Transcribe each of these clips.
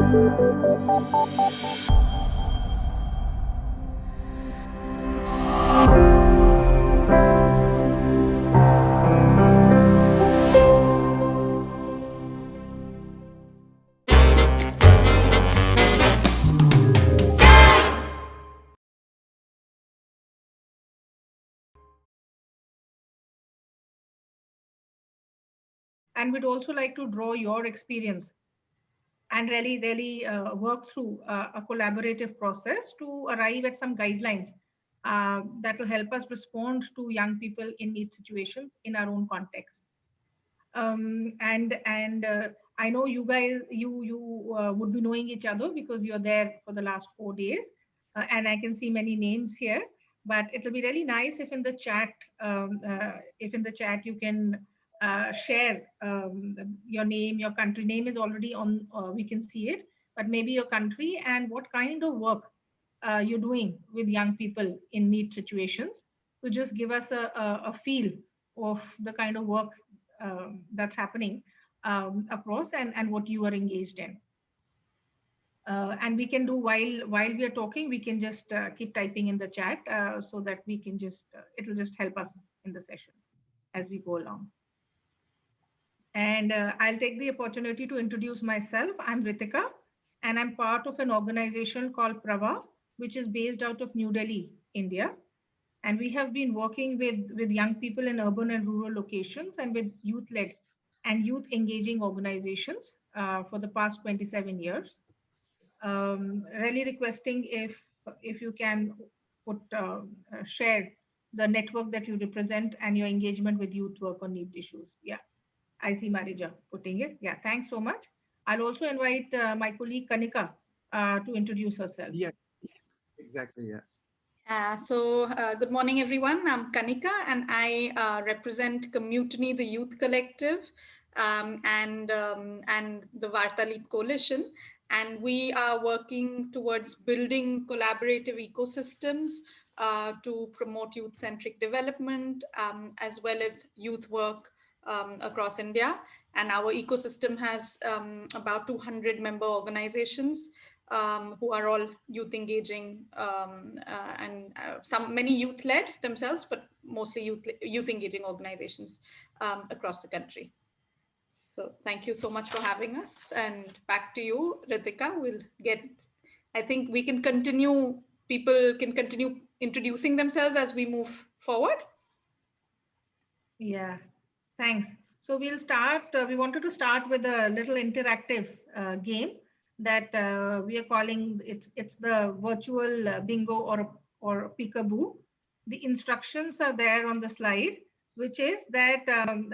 And we'd also like to draw your experience and really work through a collaborative process to arrive at some guidelines that will help us respond to young people in need situations in our own context. And I know you guys, you would be knowing each other because you're there for the last 4 days, and I can see many names here. But it'll be really nice if in the chat you can share your name. Your country name is already on. We can see it, but maybe your country and what kind of work you're doing with young people in need situations, to just give us a feel of the kind of work that's happening across, and what you are engaged in. And we can do, while we are talking, we can just keep typing in the chat so that we can just it'll just help us in the session as we go along. And I'll take the opportunity to introduce myself. I'm Ritikaa, and I'm part of an organization called Prava, which is based out of New Delhi, India. And we have been working with young people in urban and rural locations, and with youth-led and youth engaging organizations for the past 27 years. Really requesting if you can share the network that you represent and your engagement with youth work on need issues. Yeah, I see Marija putting it. Yeah, thanks so much. I'll also invite my colleague Kanika to introduce herself. Yeah, exactly. Yeah. Good morning, everyone. I'm Kanika, and I represent Commutiny, the Youth Collective, and the Vartalip Coalition. And we are working towards building collaborative ecosystems to promote youth-centric development, as well as youth work across India. And our ecosystem has about 200 member organizations who are all youth engaging and many youth led themselves, but mostly youth engaging organizations across the country. So thank you so much for having us, and back to you, Ritikaa. I think we can continue, people can continue introducing themselves as we move forward. Yeah, thanks. So we'll start, we wanted to start with a little interactive game that we are calling, it's the virtual bingo or peekaboo. The instructions are there on the slide, which is that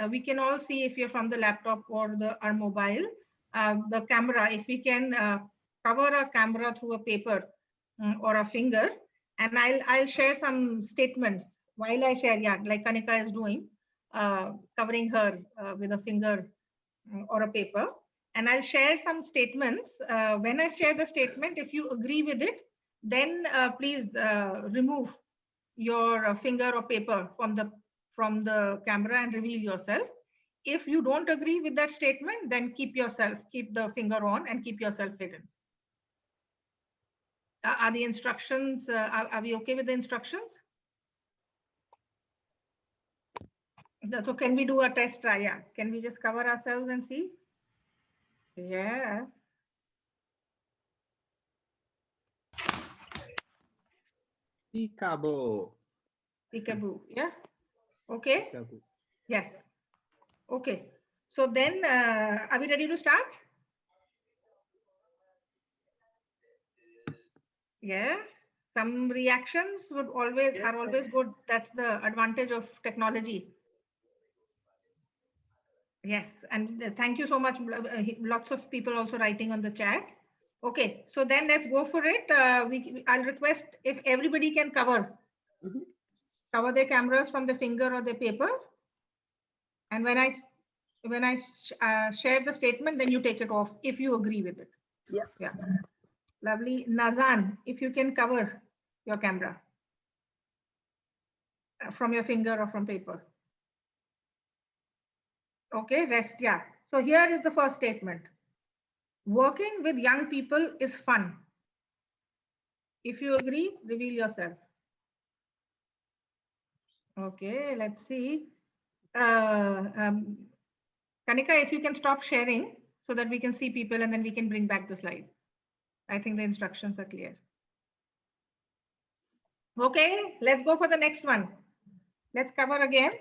we can all see, if you're from the laptop or our mobile, the camera, if we can cover our camera through a paper or a finger, and I'll share some statements while I share, yeah, like Kanika is doing, covering her with a finger or a paper. And I'll share some statements. When I share the statement, if you agree with it, then please remove your finger or paper from the camera and reveal yourself. If you don't agree with that statement, then keep the finger on and keep yourself hidden. Are the instructions, are we okay with the instructions? So can we do a test try? Yeah. Can we just cover ourselves and see? Yes. Peekaboo. Peekaboo. Yeah. Okay. Peekaboo. Yes. Okay. So then, are we ready to start? Yeah. Some reactions are always good. That's the advantage of technology. Yes. And thank you so much. Lots of people also writing on the chat. Okay. So then let's go for it. I'll request if everybody can cover their cameras from the finger or the paper. And when I share the statement, then you take it off if you agree with it. Yeah. Yeah. Lovely. Nazan, if you can cover your camera from your finger or from paper. Okay, rest. Yeah. So here is the first statement. Working with young people is fun. If you agree, reveal yourself. Okay, let's see. Uh, um, Kanika, if you can stop sharing so that we can see people and then we can bring back the slide. I think the instructions are clear. Okay, let's go for the next one. Let's cover again.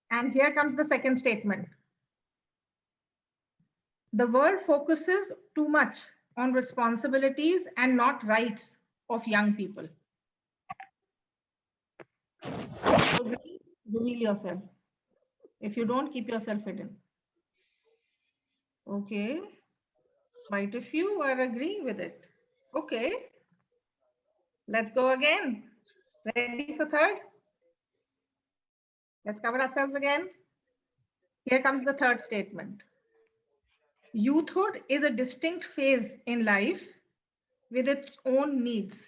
And here comes the second statement. The world focuses too much on responsibilities and not rights of young people. Reveal yourself. If you don't, keep yourself hidden. Okay. Quite a few are agreeing with it. Okay. Let's go again. Ready for third? Let's cover ourselves again. Here comes the third statement. Youthhood is a distinct phase in life with its own needs.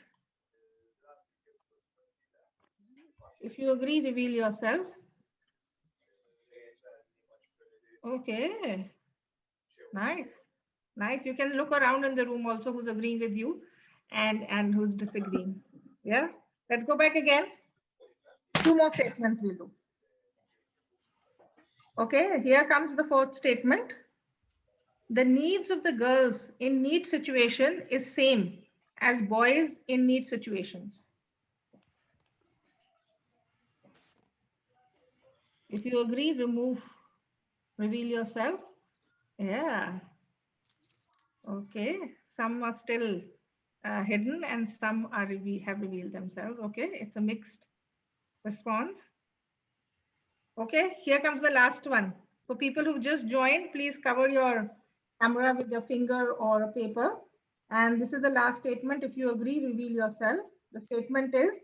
If you agree, reveal yourself. Okay. Nice. Nice. You can look around in the room also who's agreeing with you and who's disagreeing. Yeah. Let's go back again. Two more statements we'll do. Okay. Here comes the fourth statement. The needs of the girls in NEET situation is same as boys in NEET situations. If you agree, reveal yourself. Yeah. Okay. Some are still hidden and some are have revealed themselves. Okay. It's a mixed response. Okay. Here comes the last one. For people who've just joined, please cover your camera with your finger or a paper. And this is the last statement. If you agree, reveal yourself. The statement is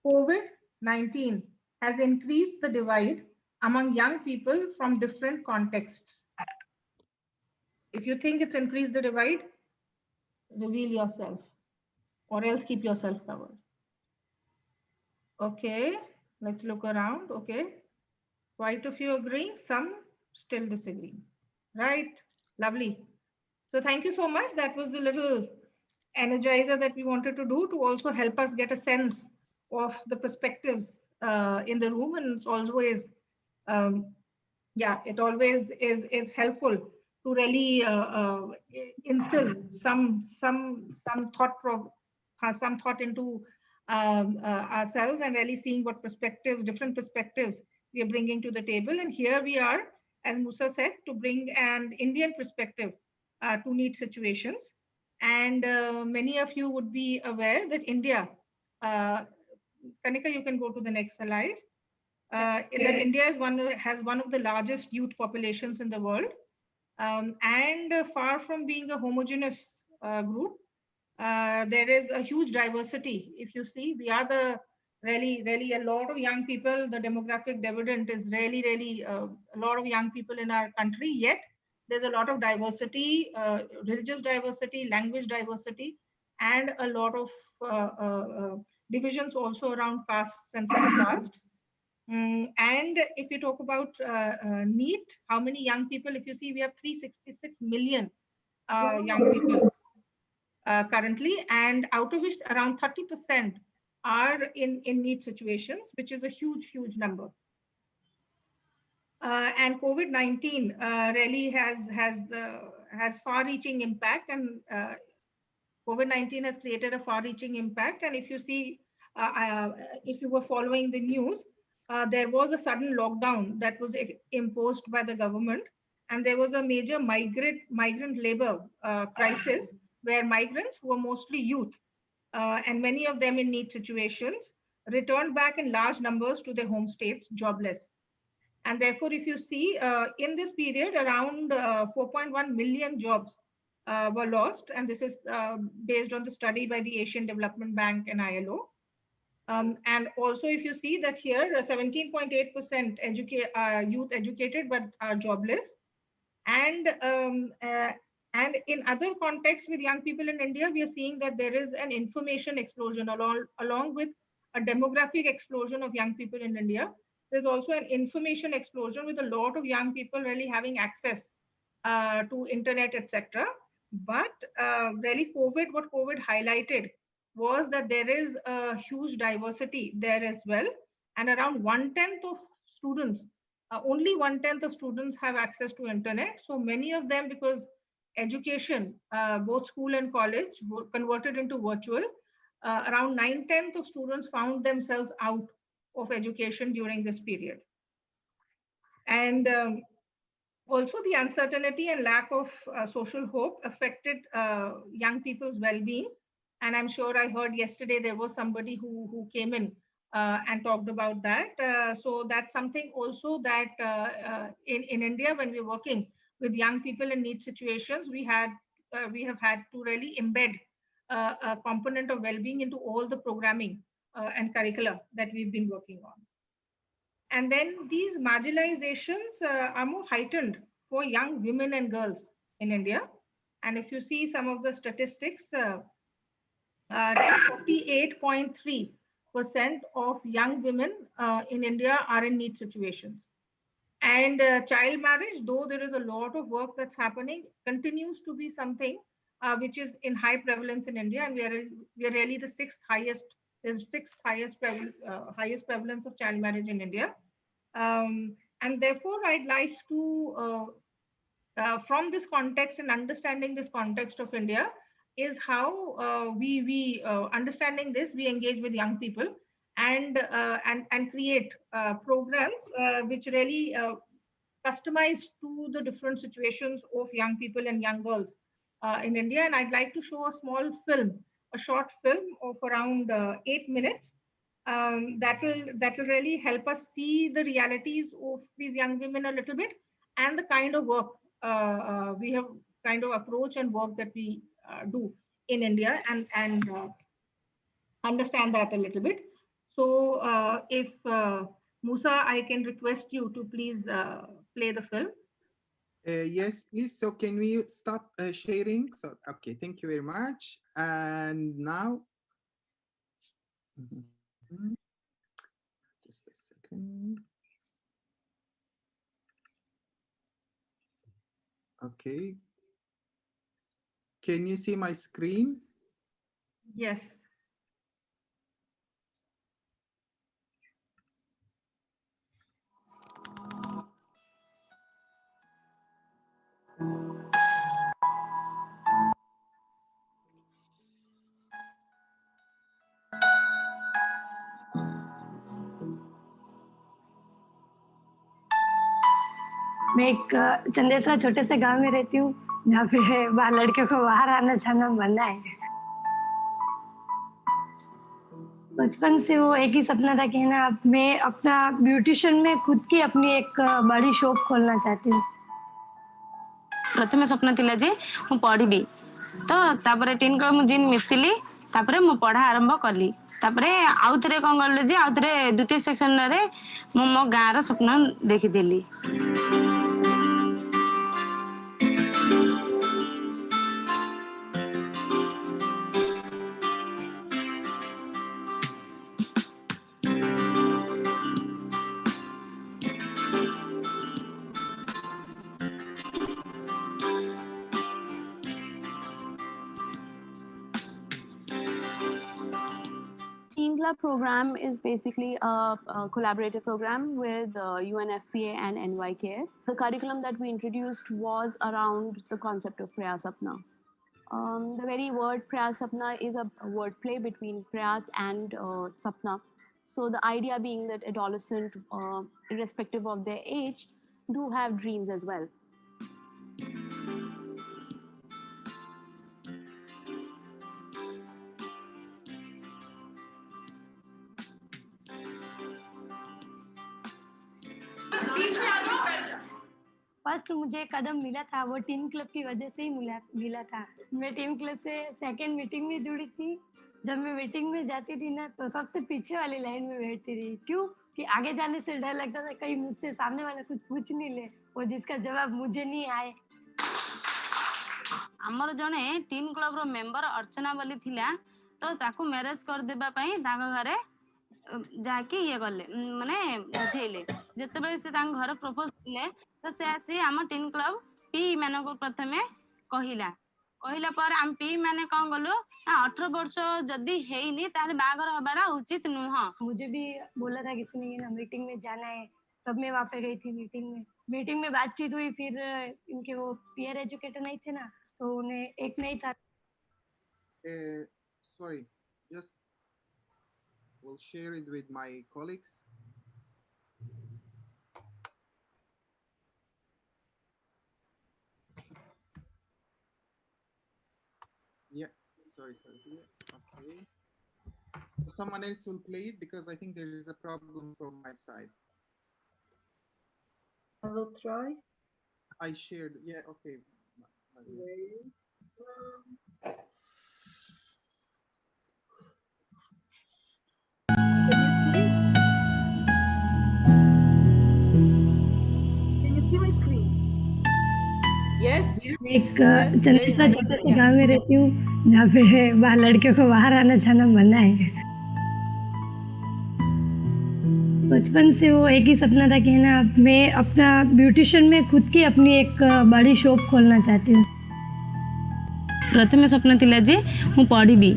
COVID-19 has increased the divide among young people from different contexts. If you think it's increased the divide, reveal yourself or else keep yourself covered. Okay, let's look around. Okay, quite a few agreeing, some still disagreeing. Right, lovely. So thank you so much. That was the little energizer that we wanted to do to also help us get a sense of the perspectives in the room. And it's always, yeah, it always is helpful to really instill some thought into ourselves and really seeing what perspectives, different perspectives we are bringing to the table. And here we are, as Musa said, to bring an Indian perspective to NEET situations. And many of you would be aware that India, Kanika, you can go to the next slide. That India is has one of the largest youth populations in the world, and far from being a homogeneous group, there is a huge diversity. If you see, we are the really a lot of young people. The demographic dividend is really a lot of young people in our country. Yet there's a lot of diversity, religious diversity, language diversity, and a lot of divisions also around castes and sub-castes. And if you talk about NEET, how many young people? If you see, we have 366 million young people currently, and out of which around 30% are in NEET situations, which is a huge number. And COVID-19 really has far-reaching impact, and COVID-19 has created a far-reaching impact. And if you see, if you were following the news, there was a sudden lockdown that was imposed by the government, and there was a major migrant labor crisis where migrants, who were mostly youth, and many of them in NEET situations, returned back in large numbers to their home states jobless. And therefore, if you see, in this period, around 4.1 million jobs were lost. And this is based on the study by the Asian Development Bank and ILO. And also, if you see that here, 17.8% youth educated but are jobless. And in other contexts with young people in India, we are seeing that there is an information explosion along with a demographic explosion of young people in India. There's also an information explosion with a lot of young people really having access to internet, etc. But really, what COVID highlighted was that there is a huge diversity there as well, and around 1/10 of students, only 1/10 of students have access to internet. So many of them, because education, both school and college, were converted into virtual. Around 9/10 of students found themselves out of education during this period. And also, the uncertainty and lack of social hope affected young people's well-being. And I'm sure I heard yesterday there was somebody who came in and talked about that. So that's something also that in India, when we're working with young people in NEET situations, we have had to really embed a component of well-being into all the programming and curricula that we've been working on. And then these marginalizations are more heightened for young women and girls in India. And if you see some of the statistics, 48.3% of young women in India are in NEET situations. And child marriage, though there is a lot of work that's happening, continues to be something which is in high prevalence in India. And we are really the sixth highest prevalence of child marriage in India. And therefore, I'd like to, from this context and understanding this context of India, is how we understanding this, we engage with young people and create programs which really customize to the different situations of young people and young girls in India. And I'd like to show a short film of around 8 minutes that will really help us see the realities of these young women a little bit, and the kind of work we have kind of approach and work that we do in India, and understand that a little bit. So if Musa, I can request you to please play the film. Yes, please. So can we stop sharing? So, okay, thank you very much. And now, just a second. Okay. Can you see my screen? Yes. मैं एक चंदेसरा छोटे से गांव में रहती हूँ जहाँ पे लड़कियों को बाहर आना जाना मना है। बचपन से वो एक ही सपना था कि ना मैं अपना ब्यूटिशियन में खुद की अपनी एक बड़ी शॉप खोलना चाहती हूँ। प्रथम स्वप्न थिला जे मु पढ़ी तो तापर 10 क्लास मु जिन मिसिली तापर मु पढ़ा आरंभ कली तापर आउ थरे कोन गले जे आउ थरे द्वितीय सेक्शन रे मु मो गां रो स्वप्न देखि देली। Program is basically a collaborative program with UNFPA and NYKS. The curriculum that we introduced was around the concept of Prayas Apna. The very word Prayas Apna is a wordplay between Prayas and Sapna. So the idea being that adolescents, irrespective of their age, do have dreams as well. First मुझे कदम मिला था वो team club की वजह से ही मिला था। मैं टीम क्लब से सेकंड मीटिंग में जुड़ी थी। जब मैं मीटिंग में जाती थी ना तो सबसे पीछे वाली लाइन में बैठती थी। क्यों कि आगे जाने से डर लगता था कहीं मुझसे सामने वाला कुछ पूछ नहीं ले और जिसका जवाब मुझे नहीं आए। हमर जने टीम क्लब रो मेंबर अर्चना बोली थिला तो ताकू मैरिज कर देबा पई ताको घरे जाके ये गले माने बुझेले जते बेले से तांग घर प्रपोज दिले तो से आसी हम टीम क्लब पी मान को प्रथमे कहला कहला पर आम पी माने कौन गलु 18 वर्ष जदि हेनी ताले बागर हबारा उचित नुह। मुझे भी बोला था किसी ने ना मीटिंग में जाना है, तब मैं वहाँ पे गई थी मीटिंग में बातचीत हुई। फिर इनके वो पीयर एजुकेटर नहीं थे ना, तो उन्हें एक नहीं था। Sorry, just will share it with my colleagues. Yeah, sorry. Yeah, okay. So someone else will play it because I think there is a problem from my side. I will try. I shared. Yeah, okay. Wait. Can you see my screen? Yes. एक चंदेसा छोटे से गांव में रहती हूँ जहाँ पे बाहर लड़कियों को बाहर आना जाना मना है। बचपन से वो एक ही सपना था कि है ना मैं अपना ब्यूटिशियन में खुद की अपनी एक बड़ी शॉप खोलना चाहती हूँ। प्रथम स्वप्न थिला जे मु पढ़ी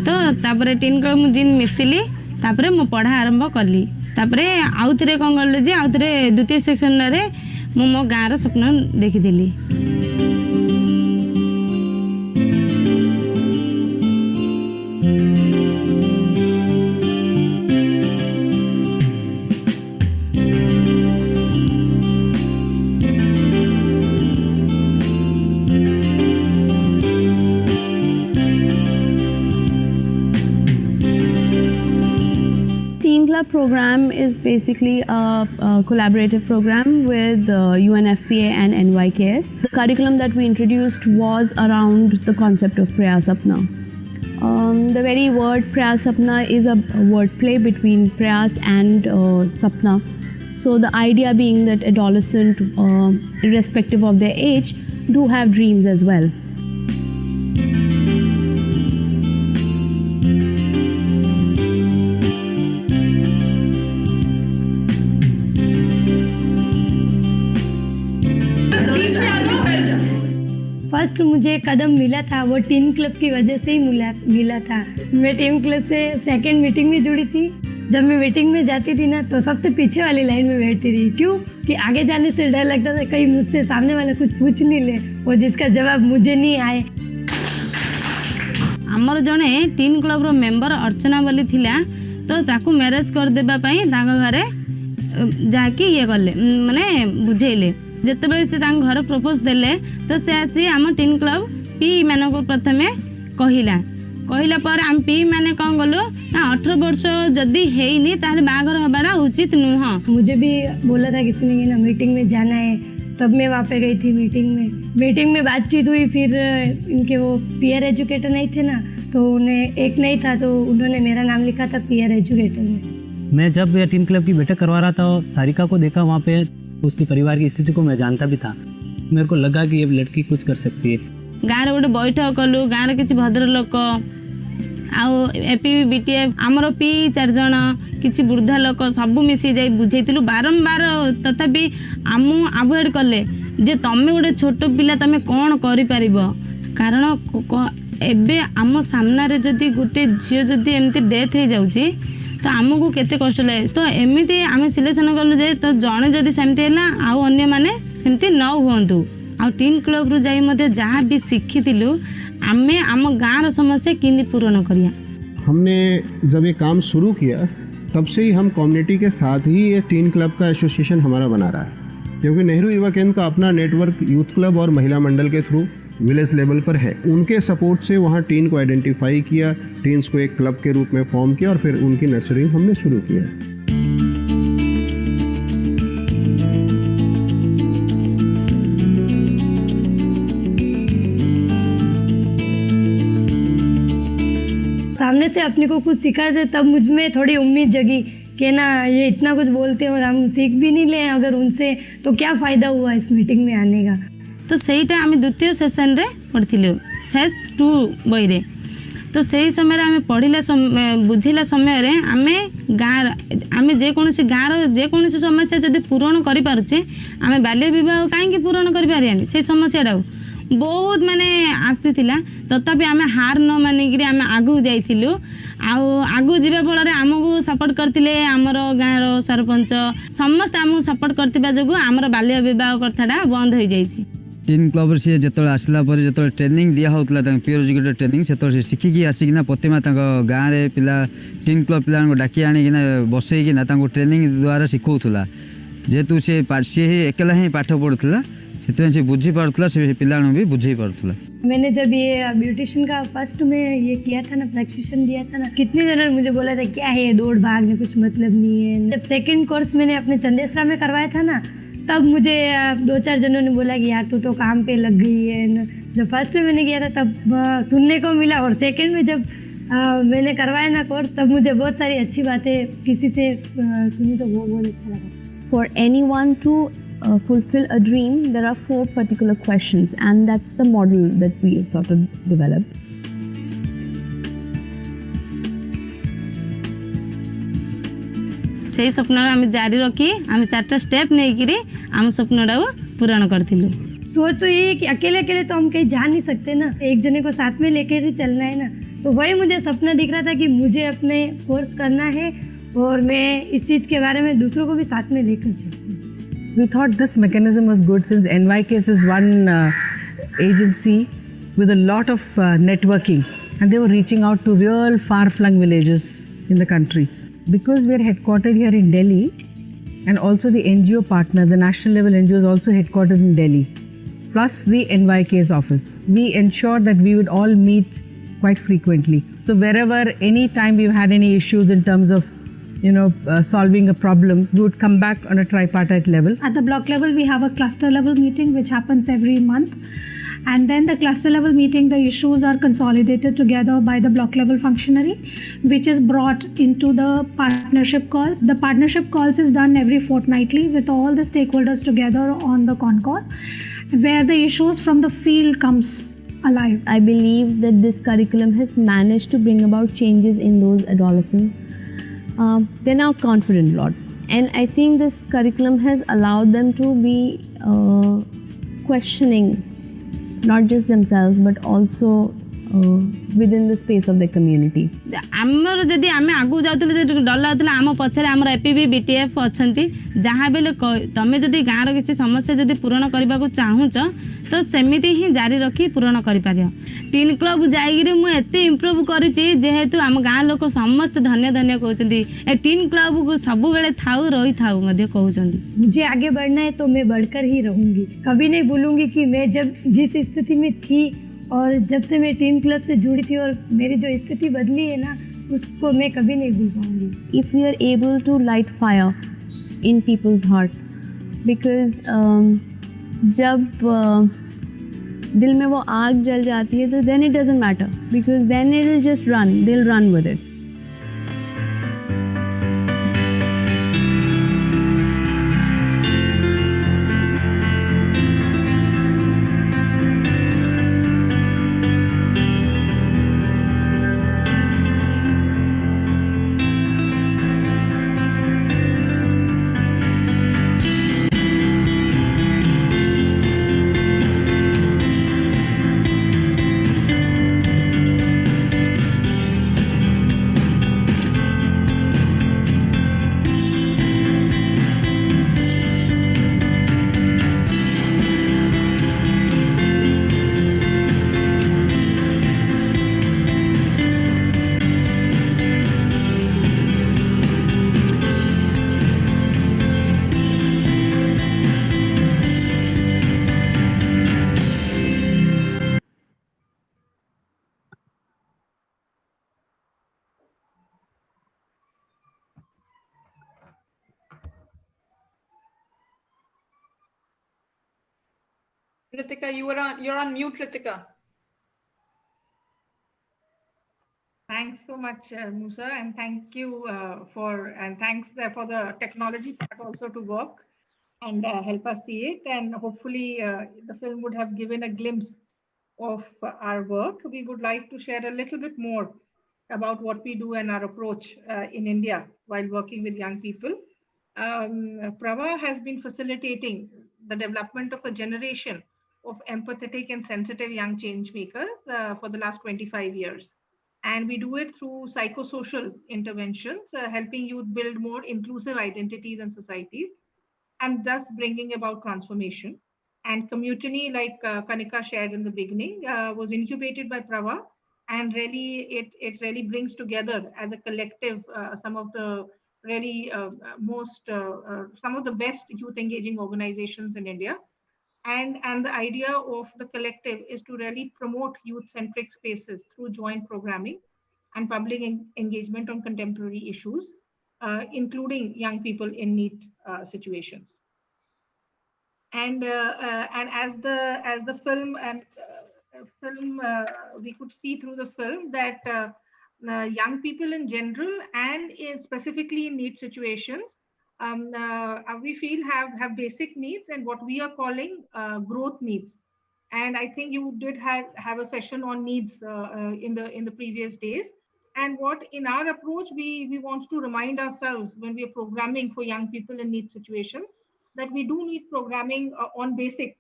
तो तापरे 10 क्लास मु जिन मिसिली तापरे मु पढ़ा आरंभ कली। तापरे आउ थरे कोन गले जे आउ थरे द्वितीय सेक्शन रे मु मो गाँव स्वप्न देखिली। Program is basically a collaborative program with UNFPA and NYKS. The curriculum that we introduced was around the concept of Prayas Apna. The very word Prayas Apna is a wordplay between Prayas and Sapna. So the idea being that adolescents, irrespective of their age, do have dreams as well. First मुझे कदम मिला था वो team club की वजह से ही मिला था। मैं टीम क्लब से सेकंड मीटिंग में जुड़ी थी। जब मैं मीटिंग में जाती थी ना तो सबसे पीछे वाली लाइन में बैठती थी। क्यों कि आगे जाने से डर लगता था कहीं मुझसे सामने वाला कुछ पूछ नहीं ले और जिसका जवाब मुझे नहीं आए। आमर जड़े टीन क्लब रो मेंबर अर्चना बोली थिला तो ताकू मैरेज कर देबा पई ताका घरे जाके ये गले माने बुझेले। जिते बड़े से घर प्रपोज देले तो से आसी आम टीन क्लब पी मान को प्रथमे कहला पर आम पी माने कौन गलु 18 वर्ष जदि हेनी ताले बागर हबारा उचित नुह। मुझे भी बोला था किसी ने ना मीटिंग में जाना है, तब मैं वहाँ पे गई थी मीटिंग में बातचीत हुई। फिर इनके वो पीयर एजुकेटर नहीं थे ना, तो उन्हें एक नहीं था तो उन्होंने मेरा नाम लिखा था पीयर एजुकेटर में। मैं जब टीम क्लब की बैठक करवा रहा था सारिका को देखा वहाँ पे, उसके परिवार की स्थिति को मैं जानता भी था। मेरे को लगा कि ये लड़की कुछ कर सकती है। गाँव गोटे बैठक कलु गाँव किसी भद्र लोक आउ एपी बीटीएफ आमर पी 4 जन किसी वृद्धा लोक सब मिसी जाई बुझेइतिलु बारंबार तथापि आमु अवॉइड कले जे तमे गोटे छोट पिला तमे कौन करि परिबो। कारण एबे आम सामना रे जदि गोटे झियो जदि एमती डेथ हो जाउची तो आमको केते कष्ट लगे। तो एमती आम सिलेक्शन कलु जे तो जड़े जदि सेमती है आउ अन्य माने सेमती न हुंतु। आ टीन क्लब रु जाई मते जहाँ भी शिखिलु आमे आम गाँव समस्या किंदी पूर्ण करिया। हमने जब ये काम शुरू किया तब से ही हम कम्युनिटी के साथ ही ये टीन क्लब का एसोसिएशन हमारा बना रहा है, क्योंकि नेहरू युवा केंद्र का अपना नेटवर्क यूथ क्लब और महिला मंडल के थ्रू विलेज लेवल पर है। उनके सपोर्ट से वहाँ टीन को आइडेंटिफाई किया, टीन्स को एक क्लब के रूप में फॉर्म किया और फिर उनकी नर्सरिंग हमने शुरू किया। सामने से अपने को कुछ सिखा दे तब मुझ में थोड़ी उम्मीद जगी कि ना ये इतना कुछ बोलते हैं और हम सीख भी नहीं लें अगर उनसे, तो क्या फ़ायदा हुआ इस मीटिंग में आने का। तो सहीटा आम द्वितीय सेसन रे पढ़थिलु फेज 2 बई रे। तो से समय आम पढ़ला बुझिला समय आम गाँव आम जेकोसी गाँव जेकोसी समस्या जब पूरण करें आम बाल्य विवाह कहीं पूरण कर से समस्या बहुत माने आसी तथापि आम हार न मानिक आम आगू जाइलु आगू जावा फल आमको सपोर्ट करते आमर गाँव सरपंच समस्त आमको सपोर्ट करता जो आमर बाल्य विवाह कथाटा बंद हो जाइए। टीन क्लब से जो आसला जो ट्रेनिंग दिया होता प्योर एजुकेटेड ट्रेनिंग से शिखिकी आसिकिना प्रतिमा गाँव में पिला टीन क्लब पिला डाकी आणिकिना बसईकिना ट्रेनिंग द्वारा शिखौला जेहेतु सी एकला ही पाठ पढ़ुला से बुझी पार्ला से पिला भी बुझे पार्ला। मैंने जब ये ब्यूटिशियन का फर्स्ट में ये किया था ना, प्रशिक्षण दिया था ना, कितने जनों ने मुझे बोला था क्या है दौड़ भाग में कुछ मतलब नहीं है। जब सेकंड कोर्स मैंने अपने चंदेसरा में करवाया था ना, तब मुझे 2-4 जनों ने बोला कि यार तू तो काम पे लग गई है। जब फर्स्ट में मैंने किया था तब सुनने को मिला, और सेकंड में जब मैंने करवाया ना कोर्स तब मुझे बहुत सारी अच्छी बातें किसी से सुनी तो वो बहुत अच्छा लगा। For anyone to fulfill a dream, there are 4 particular questions, and that's the model that we sort of developed. से स्वप्न आम जारी रखी आम 4टा स्टेप नहीं आम स्वप्नटा पूरण करूँ। सोच तो ये है कि अकेले अकेले तो हम कहीं जा नहीं सकते ना, एक जने को साथ में लेके ही चलना है ना। तो वही मुझे सपना दिख रहा था कि मुझे अपने कोर्स करना है और मैं इस चीज़ के बारे में दूसरों को भी साथ में लेकर चलूँ। We thought this mechanism was good since NYKS is one agency with a lot of networking, and they were reaching out to real far-flung villages in the country. Because we are headquartered here in Delhi, and also the NGO partner, the national level NGO is also headquartered in Delhi, plus the NYK's office. We ensured that we would all meet quite frequently. So wherever, any time we've had any issues in terms of solving a problem, we would come back on a tripartite level. At the block level, we have a cluster level meeting which happens every month. And then the cluster level meeting, the issues are consolidated together by the block level functionary, which is brought into the partnership calls. The partnership calls is done every fortnightly with all the stakeholders together on the con call, where the issues from the field comes alive. I believe that this curriculum has managed to bring about changes in those adolescents. They're now confident a lot, and I think this curriculum has allowed them to be questioning not just themselves but also within the space of their community. आमर जदि आम आगु जाऊँ डर लगुला आम पछे आम APB BTF अच्छा जहाँ बेले तुम जदि गाँव किसी समस्या जदि पूरण करने को चाहूच तो सेमिति ही जारी रखी पूरण कर टीन क्लब जाइए मुझे इम्प्रूव करेतु आम गाँव लोक समस्त धन्य धन्य कहते टीन क्लब को सब बेले थाऊ रही थाऊ कहते। मुझे आगे बढ़ना है तो मैं बढ़कर ही रहूंगी, कभी नहीं भूलूंगी कि मैं जब जिस स्थिति में थी और जब से मैं टीन क्लब से जुड़ी थी और मेरी जो स्थिति बदली है ना उसको मैं कभी नहीं भूल पाऊंगी। If we are able to light fire in people's heart, because जब दिल में वो आग जल जाती है तो then it doesn't matter, because then it will just run, they'll run with it. Ritikaa, you're on mute, Ritikaa. Thanks so much, Musa, and thank you thanks for the technology part also to work and help us see it. And hopefully the film would have given a glimpse of our work, we would like to share a little bit more about what we do and our approach in India while working with young people. Prava has been facilitating the development of a generation of empathetic and sensitive young change makers for the last 25 years. And we do it through psychosocial interventions, helping youth build more inclusive identities and societies, and thus bringing about transformation. And Community, like Kanika shared in the beginning, was incubated by Prava, and really it really brings together as a collective some of the really some of the best youth engaging organizations in India. And the idea of the collective is to really promote youth centric spaces through joint programming and public engagement on contemporary issues, including young people in NEET situations. And as the film and film we could see through the film that young people in general and specifically in NEET situations, we feel have basic needs and what we are calling growth needs. And I think you did have a session on needs in the previous days. And what in our approach we want to remind ourselves when we are programming for young people in NEET situations, that we do need programming on basic,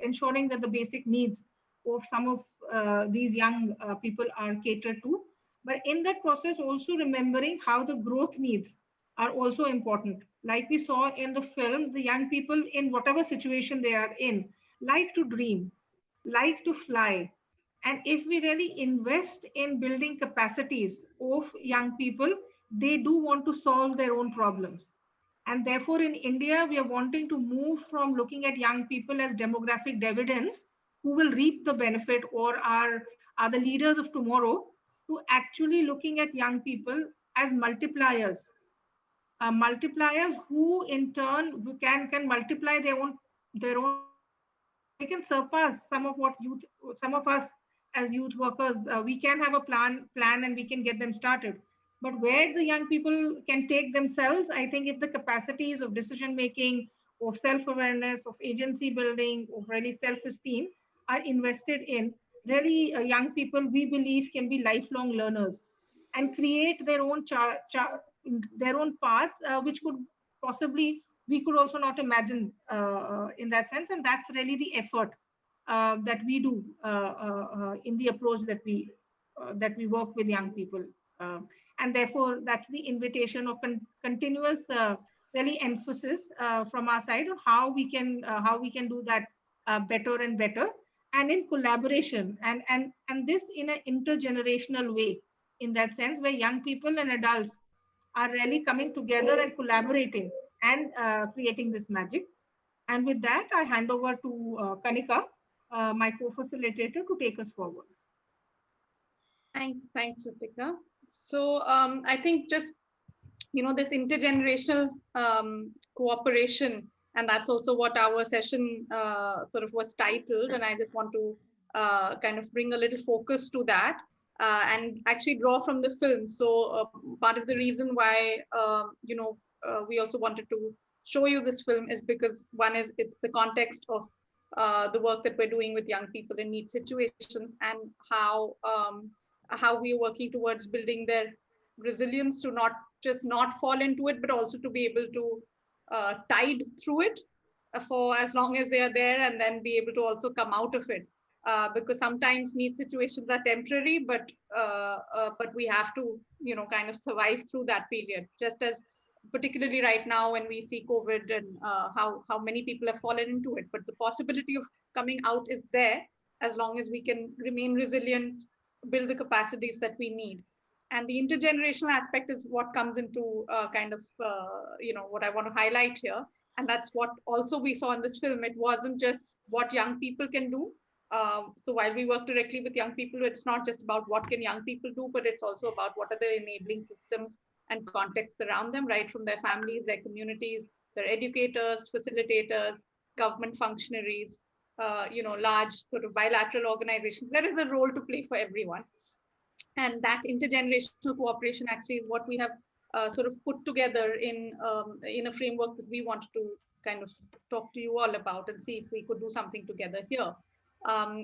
ensuring that the basic needs of some of these young people are catered to. But in that process, also remembering how the growth needs are also important. Like we saw in the film, the young people in whatever situation they are in like to dream, like to fly. And if we really invest in building capacities of young people, they do want to solve their own problems. And therefore, in India, we are wanting to move from looking at young people as demographic dividends who will reap the benefit or are the leaders of tomorrow, to actually looking at young people as multipliers. Multipliers who in turn can multiply their own potential. They can surpass some of us as youth workers. We can have a plan and we can get them started. But where the young people can take themselves, I think if the capacities of decision making, of self-awareness, of agency building, of really self-esteem are invested in, really young people, we believe, can be lifelong learners and create their own paths, which could possibly we could also not imagine in that sense. And that's really the effort that we do in the approach that we work with young people. And therefore, that's the invitation of continuous really emphasis from our side on how we can do that better and better, and in collaboration, and this in an intergenerational way, in that sense, where young people and adults are really coming together and collaborating and creating this magic. And with that, I hand over to Kanika, my co-facilitator, to take us forward. Thanks, Ritikaa. So I think just, this intergenerational cooperation, and that's also what our session sort of was titled. And I just want to kind of bring a little focus to that and actually draw from the film. So part of the reason why, we also wanted to show you this film is because one is it's the context of the work that we're doing with young people in NEET situations, and how we are working towards building their resilience to not just not fall into it, but also to be able to tide through it for as long as they are there, and then be able to also come out of it. Because sometimes NEET situations are temporary, but we have to, kind of survive through that period. Just as particularly right now when we see COVID and how many people have fallen into it, but the possibility of coming out is there as long as we can remain resilient, build the capacities that we need. And the intergenerational aspect is what comes into kind of, what I want to highlight here. And that's what also we saw in this film. It wasn't just what young people can do. So while we work directly with young people, it's not just about what can young people do, but it's also about what are the enabling systems and contexts around them, right from their families, their communities, their educators, facilitators, government functionaries, large sort of bilateral organizations. There is a role to play for everyone. And that intergenerational cooperation actually is what we have sort of put together in a framework that we wanted to kind of talk to you all about and see if we could do something together here.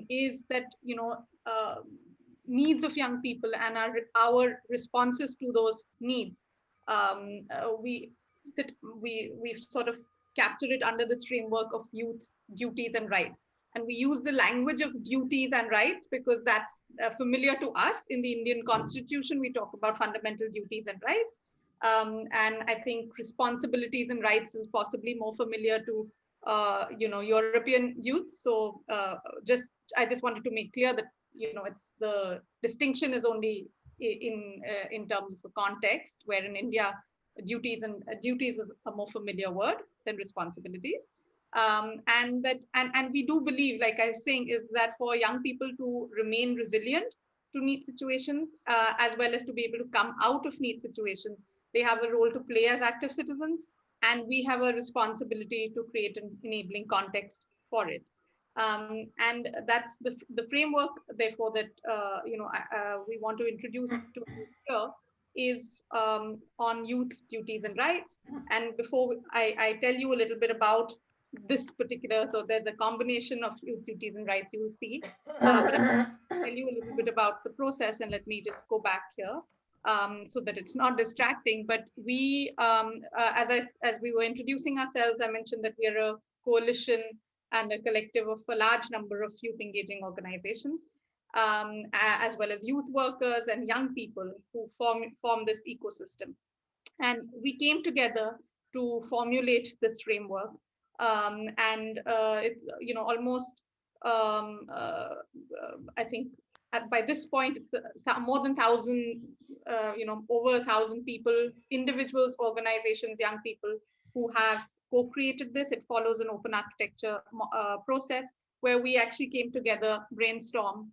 is that, needs of young people and our responses to those needs. We sort of capture it under this framework of youth duties and rights. And we use the language of duties and rights because that's familiar to us. In the Indian Constitution, we talk about fundamental duties and rights. And I think responsibilities and rights is possibly more familiar to European youth. So I just wanted to make clear that it's the distinction is only in terms of the context, where in India duties is a more familiar word than responsibilities. And we do believe, like I was saying, is that for young people to remain resilient to NEET situations, as well as to be able to come out of NEET situations, they have a role to play as active citizens, and we have a responsibility to create an enabling context for it. And that's the framework, therefore, that we want to introduce to here is on youth duties and rights. And before I tell you a little bit about this particular, so there's a combination of youth duties and rights you will see, but I'll tell you a little bit about the process, and let me just go back here. So that it's not distracting, but we, as we were introducing ourselves, I mentioned that we are a coalition and a collective of a large number of youth engaging organizations, as well as youth workers and young people who form this ecosystem. And we came together to formulate this framework. Almost, I think by this point, it's more than 1,000, over 1,000 people, individuals, organizations, young people who have co-created this. It follows an open architecture process where we actually came together, brainstormed,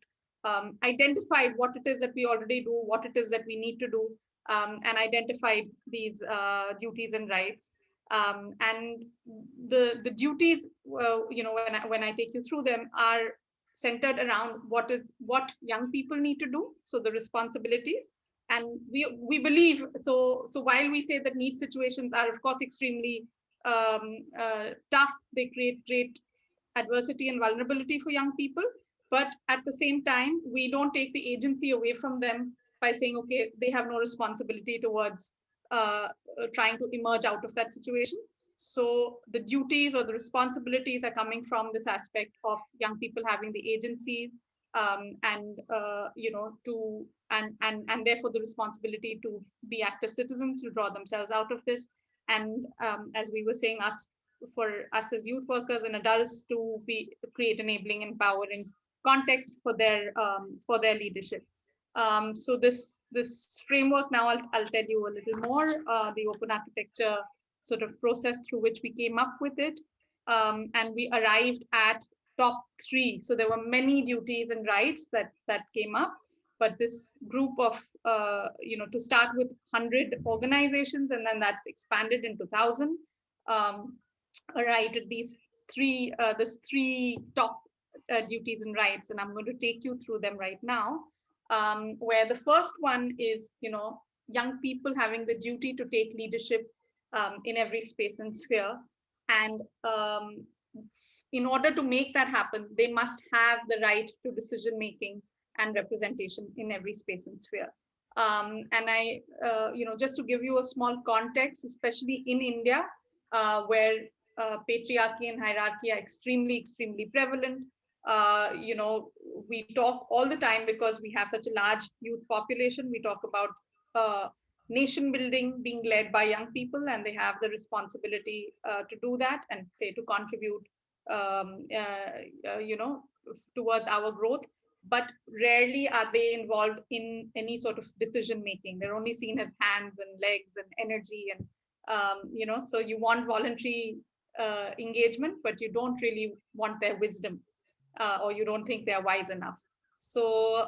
identified what it is that we already do, what it is that we need to do, and identified these duties and rights. And the duties, when I take you through them, are centered around what young people need to do, so the responsibilities. And we believe, so while we say that NEET situations are of course extremely tough, they create great adversity and vulnerability for young people, but at the same time we don't take the agency away from them by saying, okay, they have no responsibility towards trying to emerge out of that situation. So the duties or the responsibilities are coming from this aspect of young people having the agency, and therefore the responsibility to be active citizens, to draw themselves out of this. And as we were saying, for us as youth workers and adults to create enabling, empowering context for their leadership. So this framework, now I'll tell you a little more, the open architecture sort of process through which we came up with it. And we arrived at top 3. So there were many duties and rights that came up, but this group of, to start with 100 organizations, and then that's expanded into 1,000, arrived at these 3 top duties and rights. And I'm going to take you through them right now, where the first one is, young people having the duty to take leadership in every space and sphere. And in order to make that happen, they must have the right to decision making and representation in every space and sphere. And I, just to give you a small context, especially in India, where patriarchy and hierarchy are extremely, extremely prevalent. We talk all the time, because we have such a large youth population, we talk about nation building being led by young people, and they have the responsibility to do that and say to contribute, towards our growth. But rarely are they involved in any sort of decision making. They're only seen as hands and legs and energy, and so you want voluntary engagement, but you don't really want their wisdom, or you don't think they're wise enough. So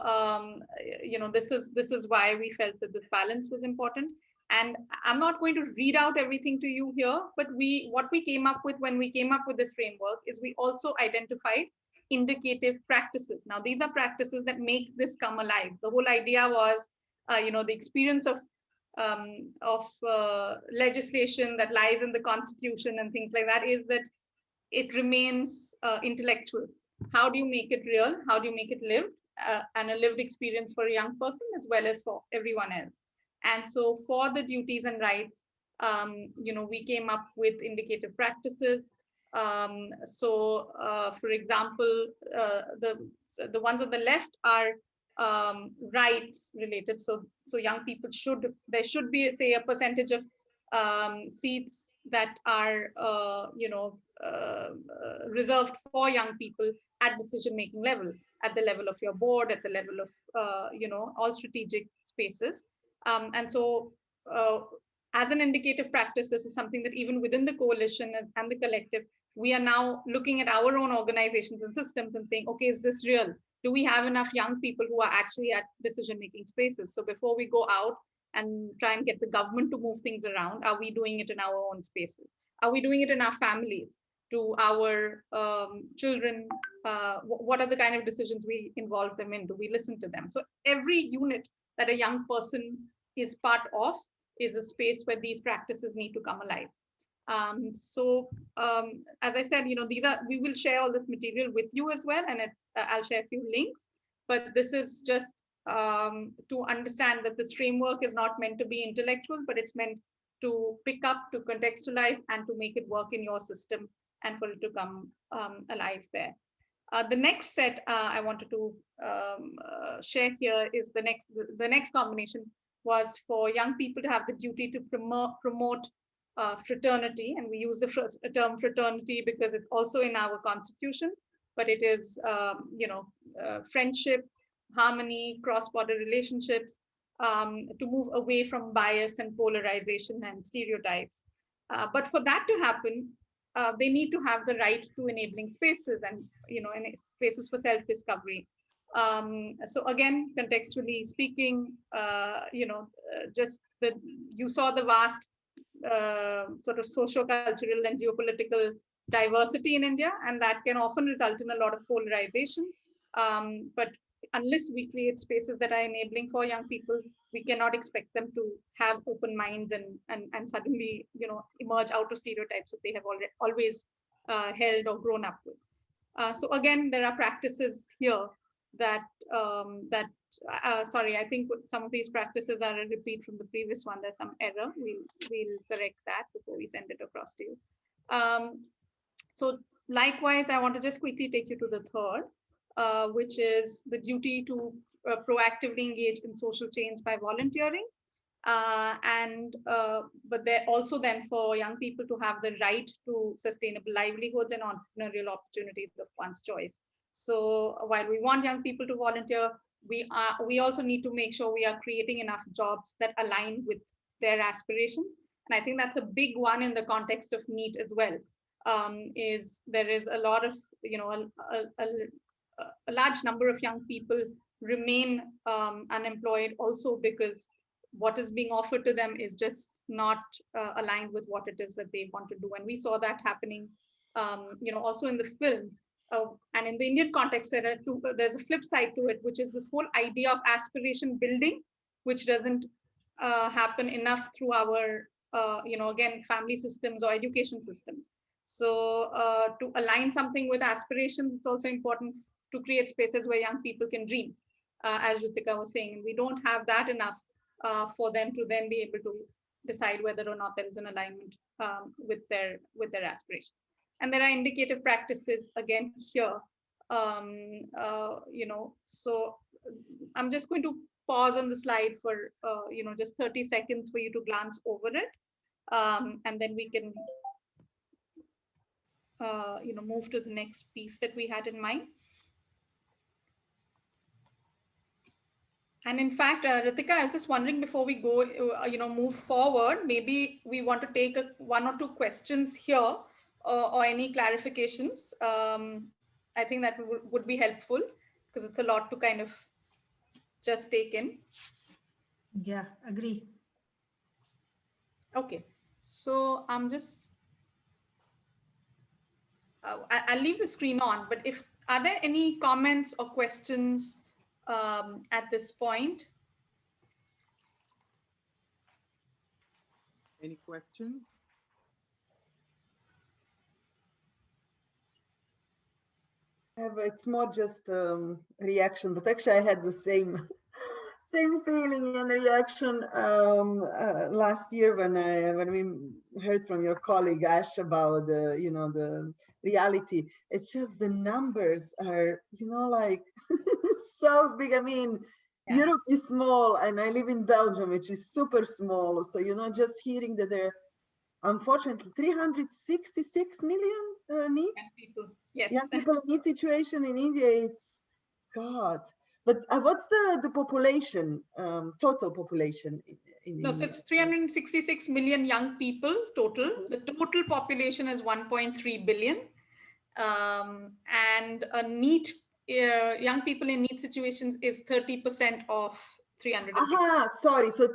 this is why we felt that this balance was important. And I'm not going to read out everything to you here, but what we came up with when we came up with this framework is we also identified indicative practices. Now, these are practices that make this come alive. The whole idea was, the experience of legislation that lies in the Constitution and things like that is that it remains intellectual. how do you make it real? How do you make it lived, and a lived experience for a young person as well as for everyone else? And so for the duties and rights, we came up with indicative practices. For example, the ones on the left are rights related. So young people there should be, say, a percentage of seats that are reserved for young people at decision making level, at the level of your board, at the level of all strategic spaces. And so as an indicative practice, this is something that even within the coalition and the collective, we are now looking at our own organizations and systems and saying, okay, is this real? Do we have enough young people who are actually at decision making spaces? So before we go out and try and get the government to move things around, are we doing it in our own spaces? Are we doing it in our families? To our children, what are the kind of decisions we involve them in? Do we listen to them? So every unit that a young person is part of is a space where these practices need to come alive. As I said, we will share all this material with you as well, and I'll share a few links, but this is just to understand that this framework is not meant to be intellectual, but it's meant to pick up, to contextualize, and to make it work in your system and for it to come alive there. The next set I wanted to share here is the next combination was for young people to have the duty to promote fraternity, and we use the term fraternity because it's also in our constitution, but it is friendship, harmony, cross-border relationships, to move away from bias and polarization and stereotypes. But for that to happen, they need to have the right to enabling spaces and spaces for self-discovery. So again, contextually speaking, you saw the vast sort of socio-cultural and geopolitical diversity in India, and that can often result in a lot of polarization. But unless we create spaces that are enabling for young people, we cannot expect them to have open minds and suddenly emerge out of stereotypes that they have always held or grown up with. So again, there are practices here that sorry, I think some of these practices are a repeat from the previous one. There's some error. We'll correct that before we send it across to you. So likewise, I want to just quickly take you to the third, which is the duty to proactively engage in social change by volunteering. But there also then for young people to have the right to sustainable livelihoods and entrepreneurial opportunities of one's choice. So while we want young people to volunteer, we also need to make sure we are creating enough jobs that align with their aspirations. And I think that's a big one in the context of NEET as well. There is a lot of, a large number of young people remain unemployed also because what is being offered to them is just not aligned with what it is that they want to do. And we saw that happening, also in the film. And in the Indian context, there's a flip side to it, which is this whole idea of aspiration building, which doesn't happen enough through our, again, family systems or education systems. So to align something with aspirations, it's also important to create spaces where young people can dream, as Ritikaa was saying. And we don't have that enough for them to then be able to decide whether or not there is an alignment with their aspirations. And there are indicative practices again here. So I'm just going to pause on the slide for just 30 seconds for you to glance over it, and then we can move to the next piece that we had in mind. And in fact, Ritikaa, I was just wondering before we go, move forward, maybe we want to take one or two questions here or any clarifications. I think that would be helpful because it's a lot to kind of just take in. Yeah, agree. Okay, so I'm just, I'll leave the screen on, but are there any comments or questions at this point? Any questions? It's more just reaction, but actually I had the same same feeling and reaction last year when we heard from your colleague Ash about the reality. It's just the numbers are like so big. I mean, Yeah. Europe is small, and I live in Belgium, which is super small. So just hearing that there, unfortunately, 366 million NEET people. Yes. young people in NEET situation in India. It's God. But what's the population, total population in No, so India? it's 366 million young people total. The total population is 1.3 billion. And a NEET, young people in NEET situations is 30% of 360. Aha, sorry. So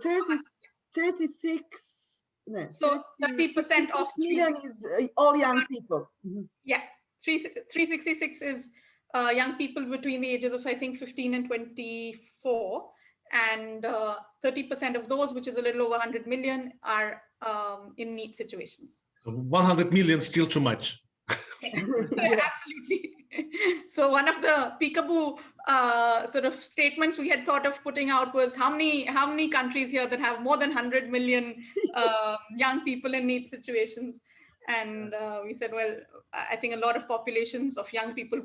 36. No, So 30% of 36 million is all young people. Yeah, 366 is young people between the ages of, I think, 15 and 24. And 30% of those, which is a little over 100 million, are in NEET situations. 100 million still too much. Absolutely. So one of the peekaboo sort of statements we had thought of putting out was how many countries here that have more than 100 million young people in NEET situations. And we said, well, I think a lot of populations of young people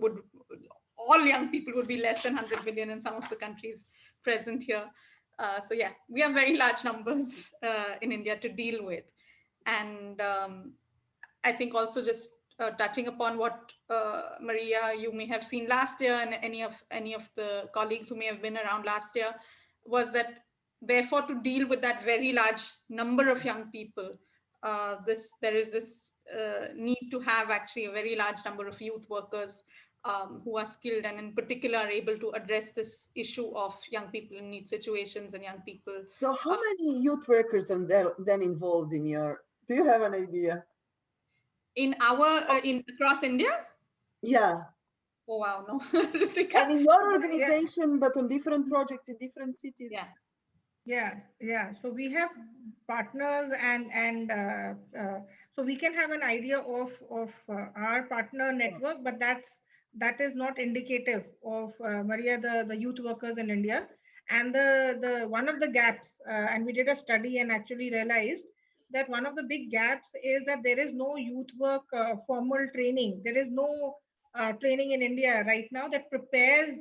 all young people would be less than 100 million in some of the countries present here. So yeah, we have very large numbers in India to deal with. And I think also just touching upon what Maria, you may have seen last year, and any of the colleagues who may have been around last year, was that therefore to deal with that very large number of young people, there is this need to have actually a very large number of youth workers who are skilled and in particular are able to address this issue of young people in NEET situations and young people. So how many youth workers are then involved in your, do you have an idea? In our, across India? Yeah. Oh, wow, no. And in your organization, but on different projects in different cities? Yeah. So we have partners and so we can have an idea of our partner network, but that is not indicative of Maria, the youth workers in India. And the one of the gaps, and we did a study and actually realized that one of the big gaps is that there is no youth work formal training. There is no training in India right now that prepares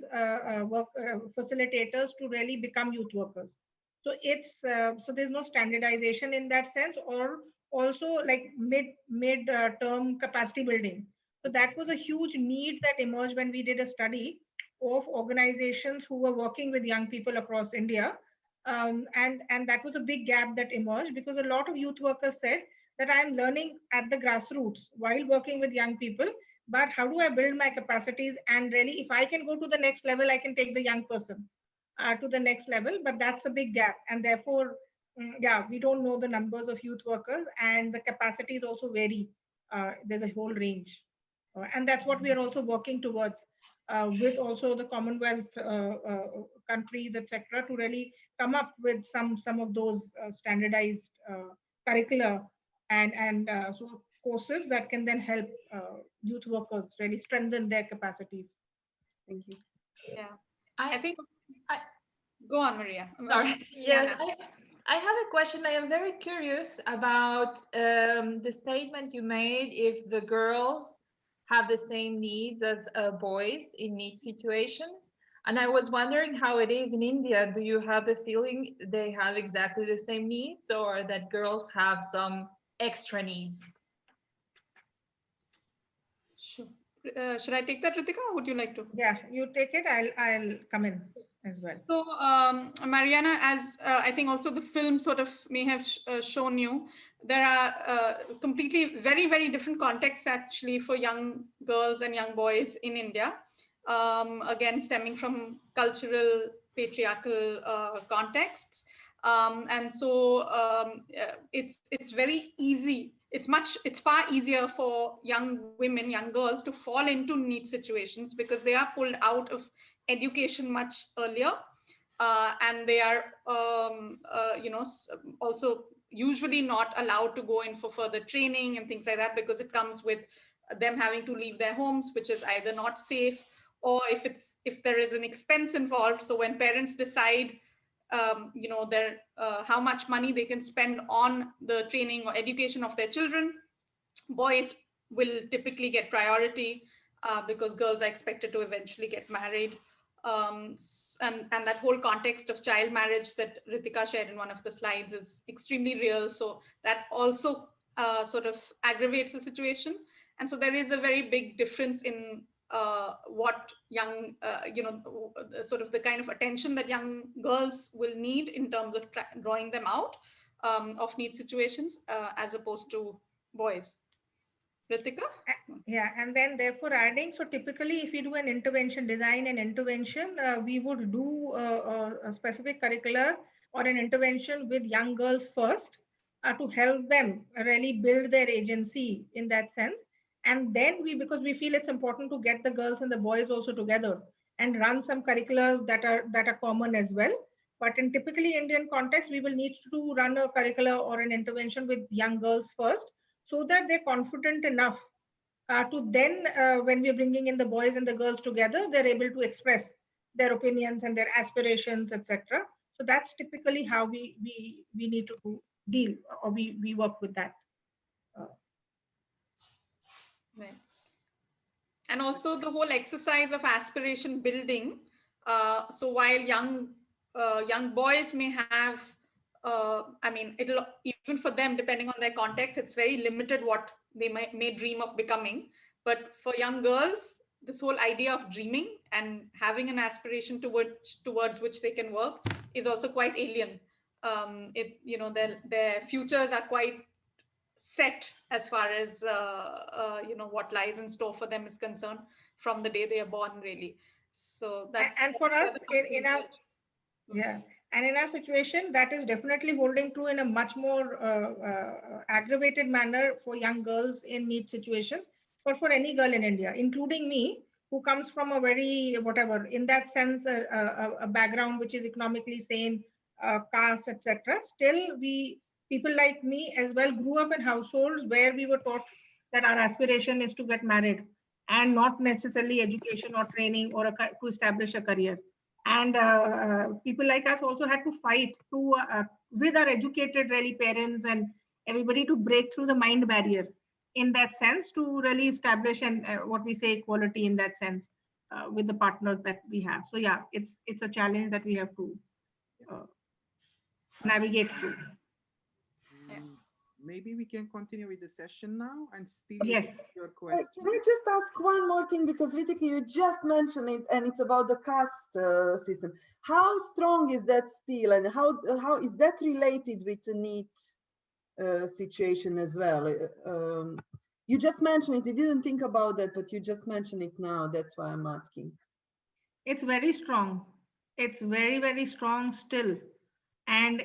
facilitators to really become youth workers. So it's so there's no standardization in that sense, or also like mid term capacity building. So that was a huge need that emerged when we did a study of organizations who were working with young people across India. And that was a big gap that emerged because a lot of youth workers said that I'm learning at the grassroots while working with young people, but how do I build my capacities? And really, if I can go to the next level, I can take the young person to the next level, but that's a big gap. And therefore, we don't know the numbers of youth workers, and the capacities also vary. There's a whole range. And that's what we are also working towards with also the Commonwealth countries, etc., to really come up with some of those standardized curricula and so courses that can then help youth workers really strengthen their capacities. Thank you. Yeah, I think. Go on, Maria. Sorry. Yes, I have a question. I am very curious about the statement you made. If the girls have the same needs as boys in NEET situations, and I was wondering how it is in India. Do you have the feeling they have exactly the same needs, or that girls have some extra needs? Sure. Should I take that, Ritikaa, or would you like to? Yeah, you take it. I'll come in as well. So, Mariana, as I think also the film sort of may have shown you, there are completely very, very different contexts actually for young girls and young boys in India. Again, stemming from cultural, patriarchal contexts. And so it's very easy. It's far easier for young women, young girls to fall into NEET situations because they are pulled out of education much earlier, and they are also usually not allowed to go in for further training and things like that because it comes with them having to leave their homes, which is either not safe, or if there is an expense involved. So when parents decide, how much money they can spend on the training or education of their children, boys will typically get priority because girls are expected to eventually get married. And that whole context of child marriage that Ritikaa shared in one of the slides is extremely real. So that also sort of aggravates the situation. And so there is a very big difference in what young, sort of the kind of attention that young girls will need in terms of drawing them out of NEET situations as opposed to boys. Ritikaa? Yeah, and then therefore adding, so typically if we do an intervention, design and intervention, we would do a specific curricular or an intervention with young girls first to help them really build their agency in that sense. And then because we feel it's important to get the girls and the boys also together and run some curricula that are common as well. But in typically Indian context, we will need to run a curricula or an intervention with young girls first, so that they're confident enough to then, when we're bringing in the boys and the girls together, they're able to express their opinions and their aspirations, etc. So that's typically how we need to deal, or we work with that. Right. And also the whole exercise of aspiration building. So while young boys may have, I mean, it'll even for them, depending on their context, it's very limited what they may dream of becoming. But for young girls, this whole idea of dreaming and having an aspiration towards which they can work is also quite alien. Their futures are quite set as far as what lies in store for them is concerned from the day they are born, really. So that's for us in our and in our situation, that is definitely holding true in a much more aggravated manner for young girls in NEET situations, or for any girl in India, including me, who comes from a very, whatever, in that sense, a background which is economically sane, caste, etc. Still, people like me as well grew up in households where we were taught that our aspiration is to get married and not necessarily education or training or to establish a career. And people like us also had to fight to with our educated really parents and everybody to break through the mind barrier in that sense, to really establish and what we say equality in that sense with the partners that we have. So yeah, it's a challenge that we have to navigate through. Maybe we can continue with the session now and still yes. Your question. Can I just ask one more thing, because Ritikaa, you just mentioned it, and it's about the caste system. How strong is that still, and how is that related with the NEET situation as well? You just mentioned it. You didn't think about that, but you just mentioned it now. That's why I'm asking. It's very strong. It's very, very strong still. And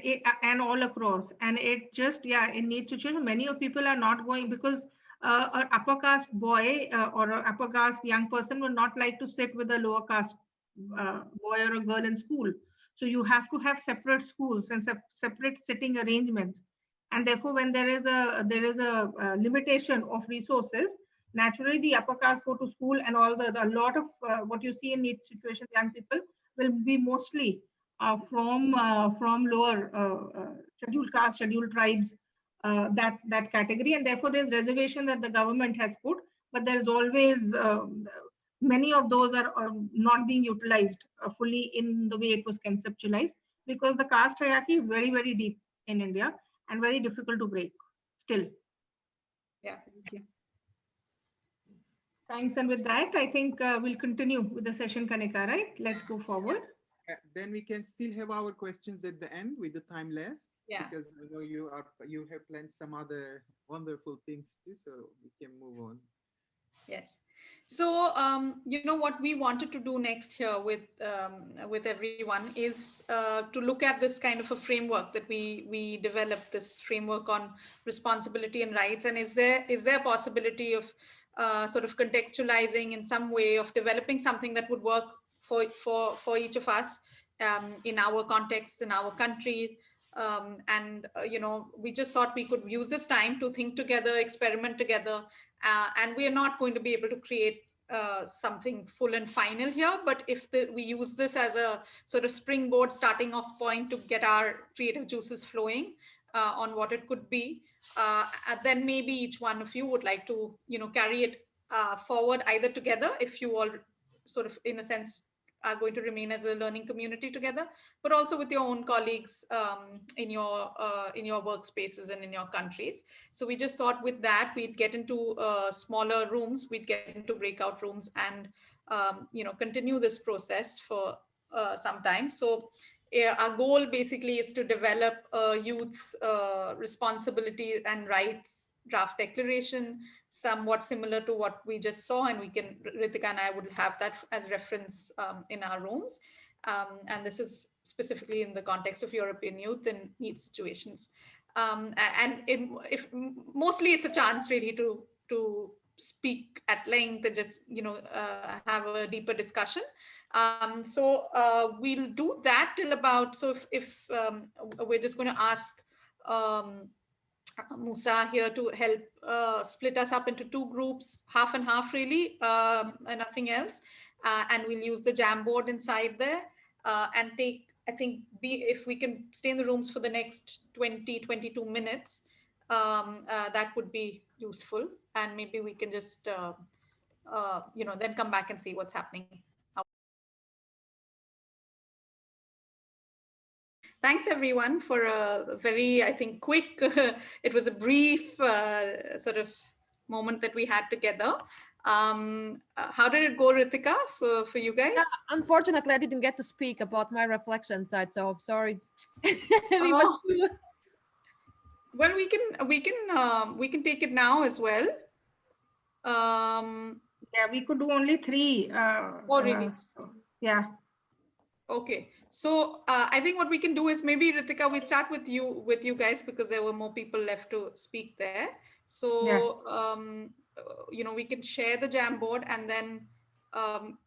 all across, and it just in NEET situation, many of people are not going because an upper caste boy or an upper caste young person would not like to sit with a lower caste boy or a girl in school. So you have to have separate schools and separate sitting arrangements, and therefore when there is a limitation of resources, naturally the upper caste go to school, and a lot of what you see in NEET situations, young people will be mostly from lower scheduled caste, scheduled tribes, that category, and therefore there's reservation that the government has put, but there's always many of those are not being utilized fully in the way it was conceptualized, because the caste hierarchy is very, very deep in India and very difficult to break still. Yeah. Thank you. Thanks, and with that, I think we'll continue with the session, Kanika, right? Let's go forward. Then we can still have our questions at the end with the time left. Yeah. Because I know you have planned some other wonderful things too, so we can move on. Yes. So what we wanted to do next here with everyone is to look at this kind of a framework that we developed, this framework on responsibility and rights, and is there a possibility of sort of contextualizing in some way, of developing something that would work for each of us in our context, in our country, We just thought we could use this time to think together, experiment together, and we are not going to be able to create something full and final here, but if we use this as a sort of springboard starting off point to get our creative juices flowing on what it could be, then maybe each one of you would like to carry it forward either together, if you all sort of in a sense are going to remain as a learning community together, but also with your own colleagues in your workspaces and in your countries. So we just thought with that we'd get into smaller rooms, we'd get into breakout rooms, and continue this process for some time. So our goal basically is to develop a youth responsibility and rights draft declaration, somewhat similar to what we just saw, and Ritikaa and I would have that as reference in our rooms. And this is specifically in the context of European youth in NEET situations. Mostly it's a chance really to speak at length and just have a deeper discussion. We'll do that till about, so if we're just going to ask Musa here to help split us up into two groups, half and half really, and nothing else. And we'll use the Jamboard inside there and take, I think, if we can stay in the rooms for the next 20-22 minutes, that would be useful. And maybe we can just, then come back and see what's happening. Thanks everyone for a very, I think, quick, it was a brief sort of moment that we had together. How did it go, Ritikaa, for you guys? Yeah, unfortunately, I didn't get to speak about my reflection side, so sorry. Well, we can take it now as well. Yeah, we could do only 3. Oh, really? Yeah. Okay, so I think what we can do is maybe, Ritikaa, we'll start with you guys because there were more people left to speak there. So, yeah. We can share the Jamboard, and then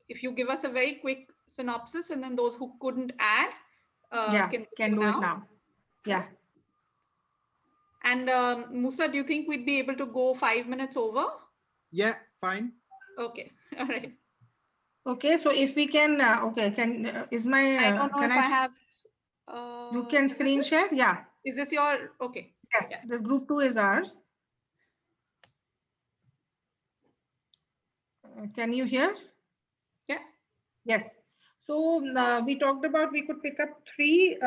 if you give us a very quick synopsis, and then those who couldn't add can do it now. Yeah. And Musa, do you think we'd be able to go 5 minutes over? Yeah, fine. Okay, all right. Okay, so if we can, is my, I don't know if I have. You can screen share, yeah. Is this your, okay. Yes, yeah. This group 2 is ours. Can you hear? Yeah. Yes. So we talked about, we could pick up 3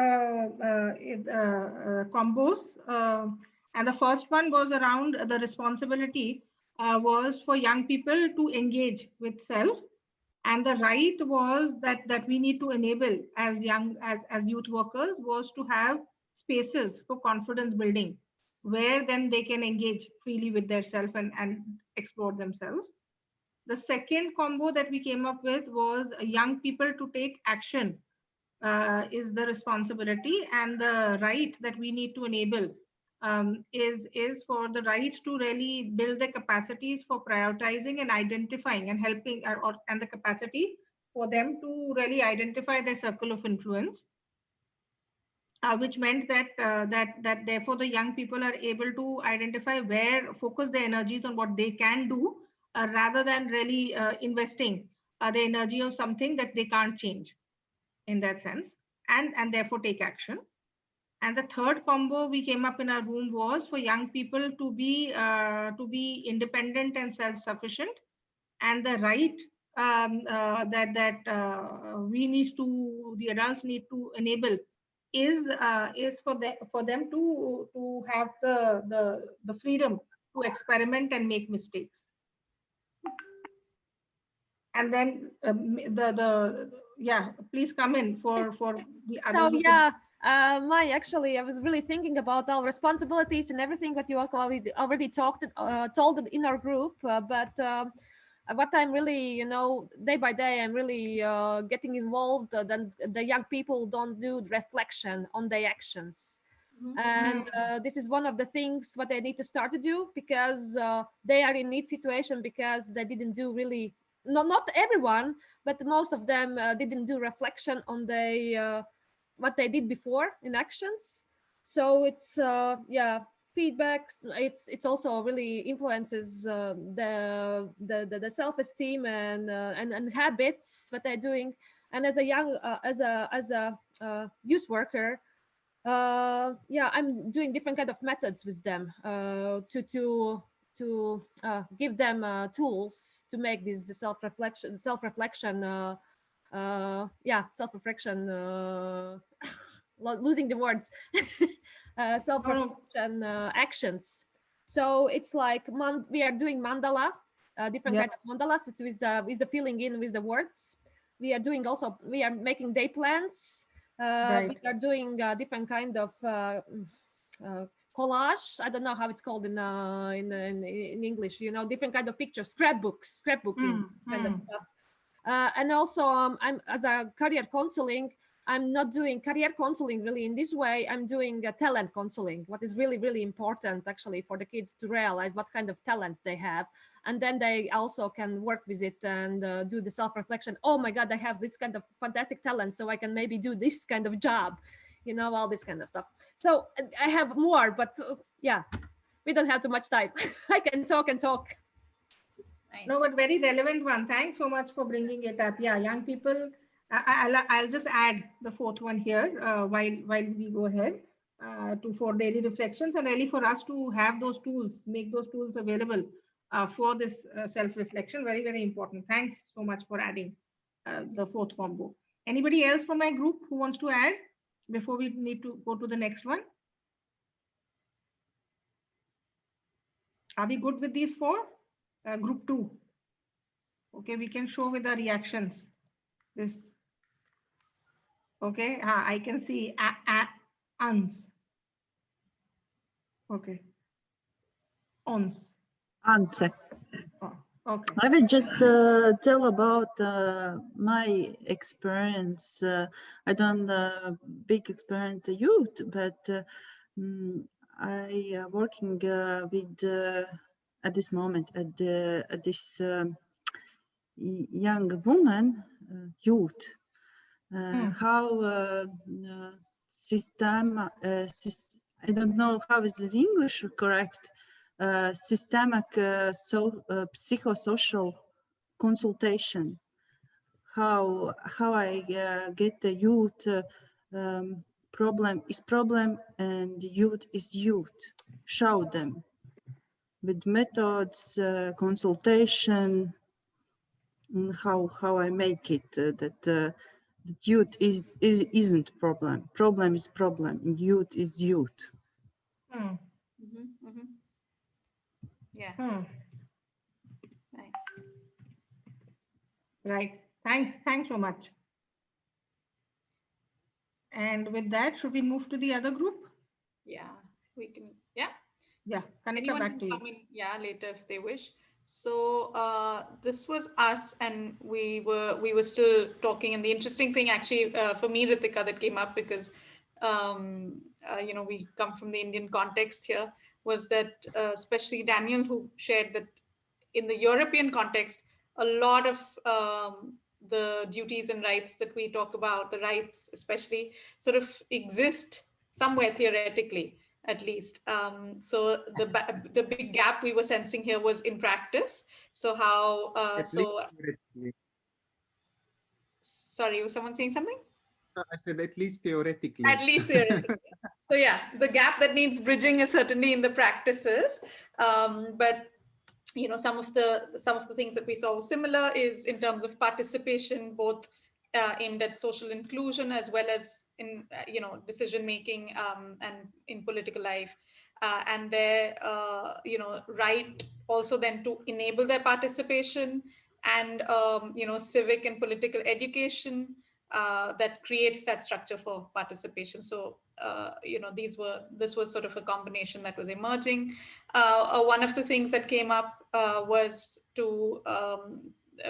combos. And the first one was around the responsibility was for young people to engage with self. And the right was that we need to enable as youth workers was to have spaces for confidence building, where then they can engage freely with their self and explore themselves. The second combo that we came up with was young people to take action is the responsibility, and the right that we need to enable is for the right to really build the capacities for prioritizing and identifying and helping, and the capacity for them to really identify their circle of influence, which meant that therefore the young people are able to identify focus their energies on what they can do, rather than really investing the energy on something that they can't change in that sense, and therefore take action. And the third combo we came up in our room was for young people to be independent and self-sufficient, and the right that the adults need to enable is for them to have the freedom to experiment and make mistakes. And then please come in for the so yeah. I was really thinking about our responsibilities and everything that you already told in our group, but what I'm really, day by day, I'm really getting involved. Then the young people don't do reflection on their actions. Mm-hmm. And this is one of the things what they need to start to do, because they are in NEET situation because they didn't do really, not everyone, but most of them didn't do reflection on what they did before in actions. So it's yeah, feedbacks. It's also really influences the self-esteem and habits what they're doing. And as a young youth worker, yeah, I'm doing different kind of methods with them to give them tools to make this the self-reflection yeah, self-reflection losing the words self-reflection actions. So it's like we are doing mandala, different kind of mandalas. It's with the filling in with the words. We are doing also, we are making day plans. We are doing different kind of collage. I don't know how it's called in English. You know, different kind of pictures, scrapbooking kind of stuff. And also, I'm as a career counseling. I'm not doing career counseling really in this way. I'm doing talent counseling, what is really, really important actually for the kids to realize what kind of talents they have. And then they also can work with it and do the self-reflection. Oh my God, I have this kind of fantastic talent, so I can maybe do this kind of job, you know, all this kind of stuff. So I have more, but yeah, we don't have too much time. I can talk and talk. Nice. No, but very relevant one. Thanks so much for bringing it up. Yeah, young people. I'll just add the fourth one here while we go ahead for daily reflections, and really for us to have those tools, make those tools available for this self-reflection. Very, very important. Thanks so much for adding the fourth combo. Anybody else from my group who wants to add before we need to go to the next one? Are we good with these four? Group 2. Okay, we can show with the reactions. This. Okay, I can see uns. Okay. Ons. Answer. Oh, okay. I will just tell about my experience. I don't big experience the youth, but I working with at this moment at this young woman youth. How system I don't know how is it in English correct. Systemic psychosocial consultation. How I get the youth problem is problem and youth is youth. Show them with methods, consultation. How I make it that youth isn't problem. Problem is problem. Youth is youth. Yeah. Nice. Right. Thanks so much. And with that, should we move to the other group? Yeah, we can. Yeah. Yeah. Kanika, back to you. Come in, yeah, later if they wish. So this was us, and we were still talking. And the interesting thing, actually, for me, Ritikaa, that came up because you know, we come from the Indian context here, was that especially Daniel, who shared that in the European context, a lot of the duties and rights that we talk about, the rights especially, sort of exist somewhere theoretically, at least. So the big gap we were sensing here was in practice. So how, sorry, was someone saying something? I said at least theoretically. At least theoretically. So yeah, the gap that needs bridging is certainly in the practices. But you know, some of the things that we saw similar is in terms of participation, both aimed at social inclusion as well as in you know, decision making and in political life, and their you know, right also then to enable their participation and you know, civic and political education that creates that structure for participation. So you know, this was sort of a combination that was emerging. One of the things that came up was to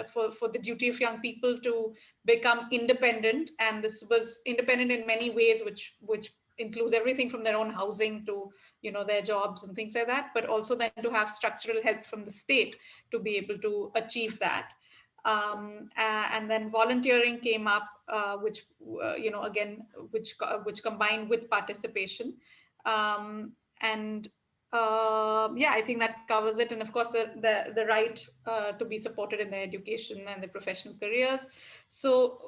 for the duty of young people to become independent, and this was independent in many ways, which includes everything from their own housing to, you know, their jobs and things like that, but also then to have structural help from the state to be able to achieve that. And then volunteering came up, which you know, again, which combined with participation. And yeah, I think that covers it. And of course, the right to be supported in their education and their professional careers. So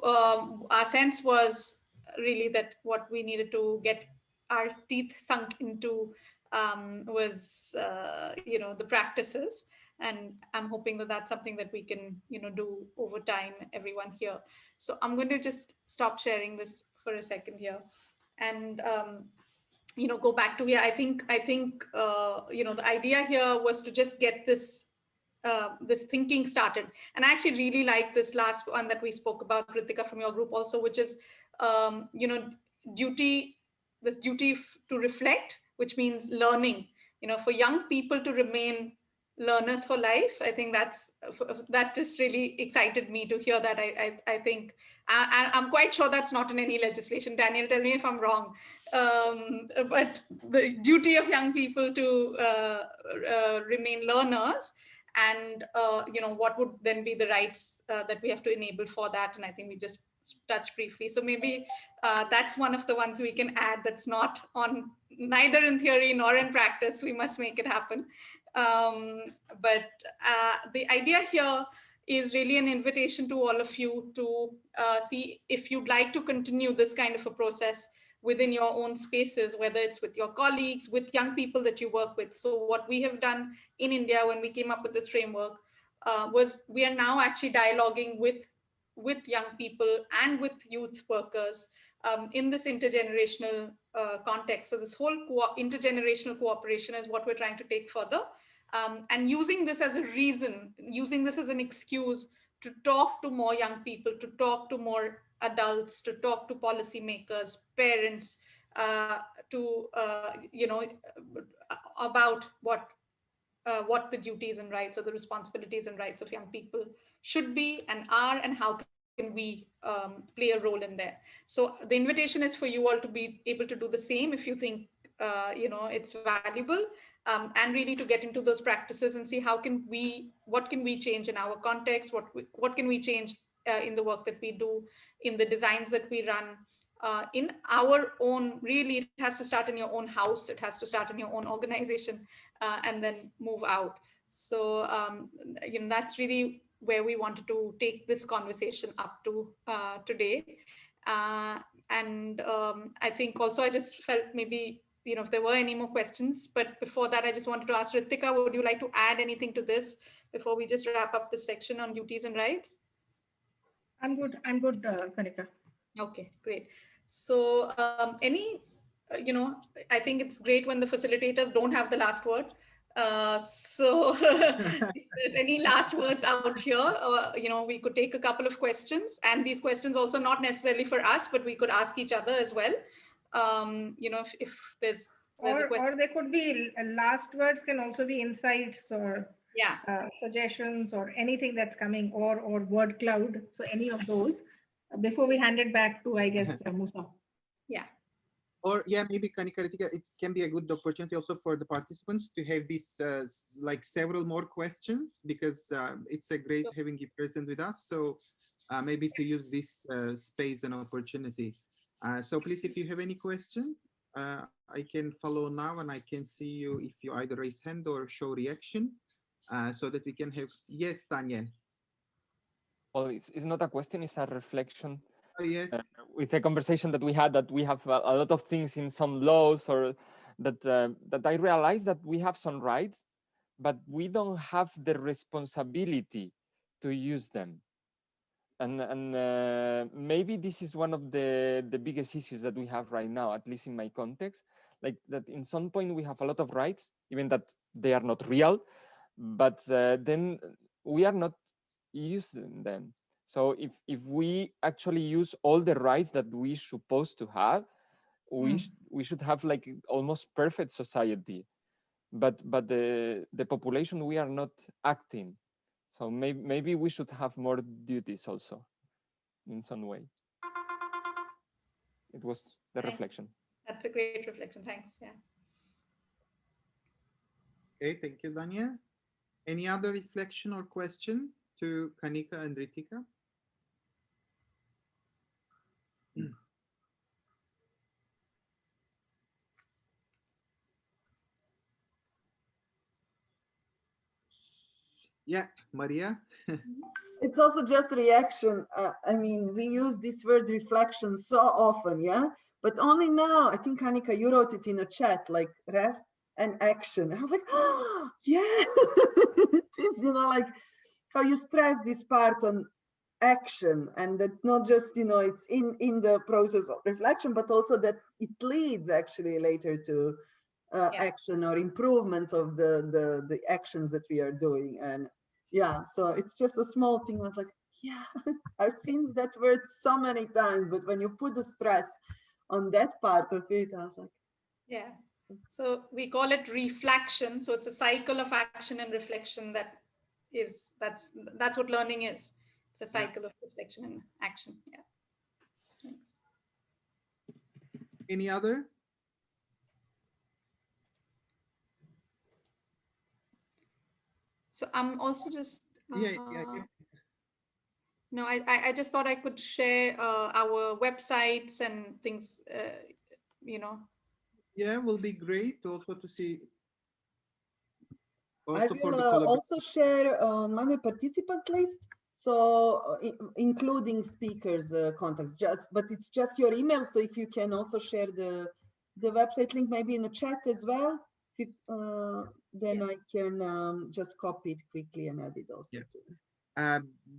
our sense was really that what we needed to get our teeth sunk into was, the practices. And I'm hoping that that's something that we can, do over time, everyone here. So I'm going to just stop sharing this for a second here. And go back to, I think the idea here was to just get this this thinking started. And I actually really like this last one that we spoke about, Ritikaa, from your group also, which is duty to reflect, which means learning, for young people to remain learners for life. I think that just really excited me to hear that. I think I'm quite sure that's not in any legislation. Daniel, tell me if I'm wrong. But the duty of young people to remain learners, and what would then be the rights that we have to enable for that. And I think we just touched briefly. So maybe that's one of the ones we can add that's not on neither in theory nor in practice. We must make it happen. But the idea here is really an invitation to all of you to see if you'd like to continue this kind of a process within your own spaces, whether it's with your colleagues, with young people that you work with. So what we have done in India when we came up with this framework was we are now actually dialoguing with young people and with youth workers in this intergenerational context. So this whole intergenerational cooperation is what we're trying to take further. And using this as a reason, using this as an excuse to talk to more young people, to talk to more adults, to talk to policymakers, parents, about what the duties and rights, or the responsibilities and rights of young people should be and are, and how can we play a role in there. So the invitation is for you all to be able to do the same if you think it's valuable, and really to get into those practices and see what can we change in our context, what can we change in the work that we do, in the designs that we run, in our own, really it has to start in your own house, it has to start in your own organization, and then move out. So that's really where we wanted to take this conversation up to today. And I think also I just felt maybe if there were any more questions, but before that I just wanted to ask Ritikaa, would you like to add anything to this before we just wrap up this section on duties and rights? I'm good, Kanika. Okay, great. So I think it's great when the facilitators don't have the last word. So if there's any last words out here, we could take a couple of questions, and these questions also not necessarily for us, but we could ask each other as well. If there's a question. Or there could be last words, can also be insights or suggestions or anything that's coming, or word cloud. So any of those before we hand it back to, I guess, Musa. Yeah. Or maybe Kanika, Ritikaa, it can be a good opportunity also for the participants to have these like several more questions, because it's a great having you present with us. So maybe to use this space and opportunity. So please, if you have any questions, I can follow now, and I can see you if you either raise hand or show reaction, so that we can have. Yes, Daniel. Well, it's not a question, it's a reflection. Oh, yes. With the conversation that we had, that we have a lot of things in some laws, or that I realized that we have some rights, but we don't have the responsibility to use them. And maybe this is one of the biggest issues that we have right now, at least in my context, like that in some point we have a lot of rights, even that they are not real, but then we are not using them. So if we actually use all the rights that we're supposed to have, we should have like almost perfect society. But the population, we are not acting. So maybe we should have more duties also, in some way. It was the reflection. That's a great reflection. Thanks. Yeah. Okay, thank you, Daniel. Any other reflection or question to Kanika and Ritikaa? Yeah, Maria. It's also just reaction. I mean, we use this word reflection so often, yeah? But only now, I think, Kanika, you wrote it in a chat, like ref and action. I was like, oh, yeah. It's, like how you stress this part on action, and that not just, it's in the process of reflection, but also that it leads actually later to action or improvement of the actions that we are doing. And yeah, so it's just a small thing. I was like, yeah, I've seen that word so many times, but when you put the stress on that part of it, I was like, yeah. So we call it reflection. So it's a cycle of action and reflection that's what learning is. It's a cycle of reflection and action. Yeah. Thanks. Any other? So I'm also just Yeah. No, I just thought I could share our websites and things. Yeah, will be great also to see. I will also share on my participant list, so including speakers' contacts. But it's just your email, so if you can also share the website link maybe in the chat as well, then I can just copy it quickly and add it also. Yeah.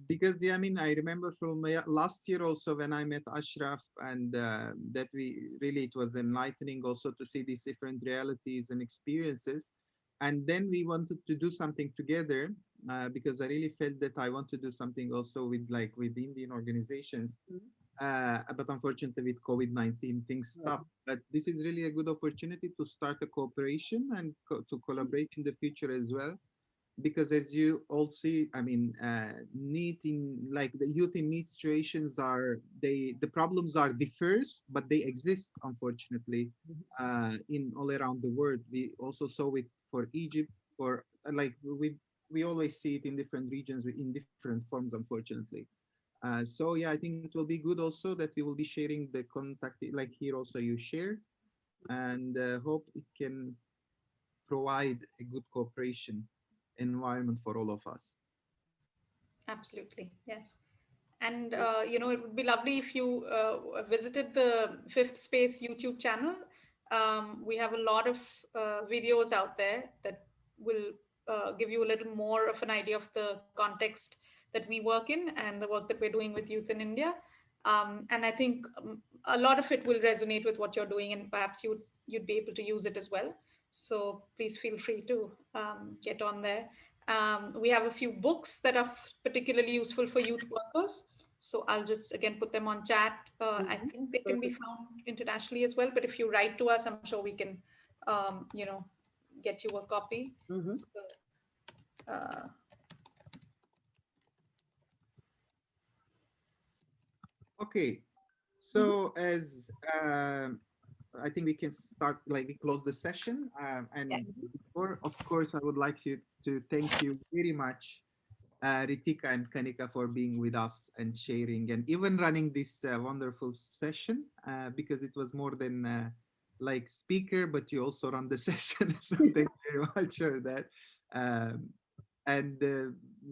Because I mean, I remember from last year also when I met Ashraf, and that it was enlightening also to see these different realities and experiences. And then we wanted to do something together because I really felt that I want to do something also with Indian organizations. But unfortunately with COVID-19 things stopped. But this is really a good opportunity to start a cooperation and to collaborate in the future as well. Because as you all see, I mean, NEET the youth in NEET situations the problems are diverse, but they exist, unfortunately, in all around the world. We also saw it for Egypt, we always see it in different regions in different forms, unfortunately. So yeah, I think it will be good also that we will be sharing the contact, like here also you share, and hope it can provide a good cooperation environment for all of us. Absolutely, yes. And it would be lovely if you visited the Fifth Space YouTube channel. We have a lot of videos out there that will give you a little more of an idea of the context that we work in and the work that we're doing with youth in India. And I think a lot of it will resonate with what you're doing, and perhaps you'd be able to use it as well. So please feel free to get on there. We have a few books that are particularly useful for youth workers. So I'll just again put them on chat. I think they can be found internationally as well, but if you write to us, I'm sure we can, get you a copy. So, okay, so as I think we can start, we close the session. And before, of course, I would like to thank you very much, Ritikaa and Kanika, for being with us and sharing and even running this wonderful session, because it was more than speaker, but you also run the session. So thank you very much for that. And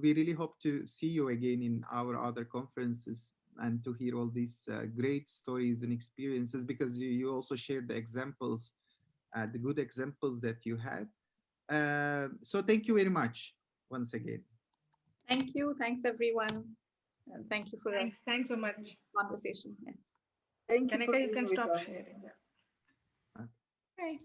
we really hope to see you again in our other conferences and to hear all these great stories and experiences, because you also shared the examples, the good examples that you had. So thank you very much once again. Thank you. Thanks, everyone. And thank you for thanks so much conversation. Yes. Thank you. Kanika, you can stop sharing. Right.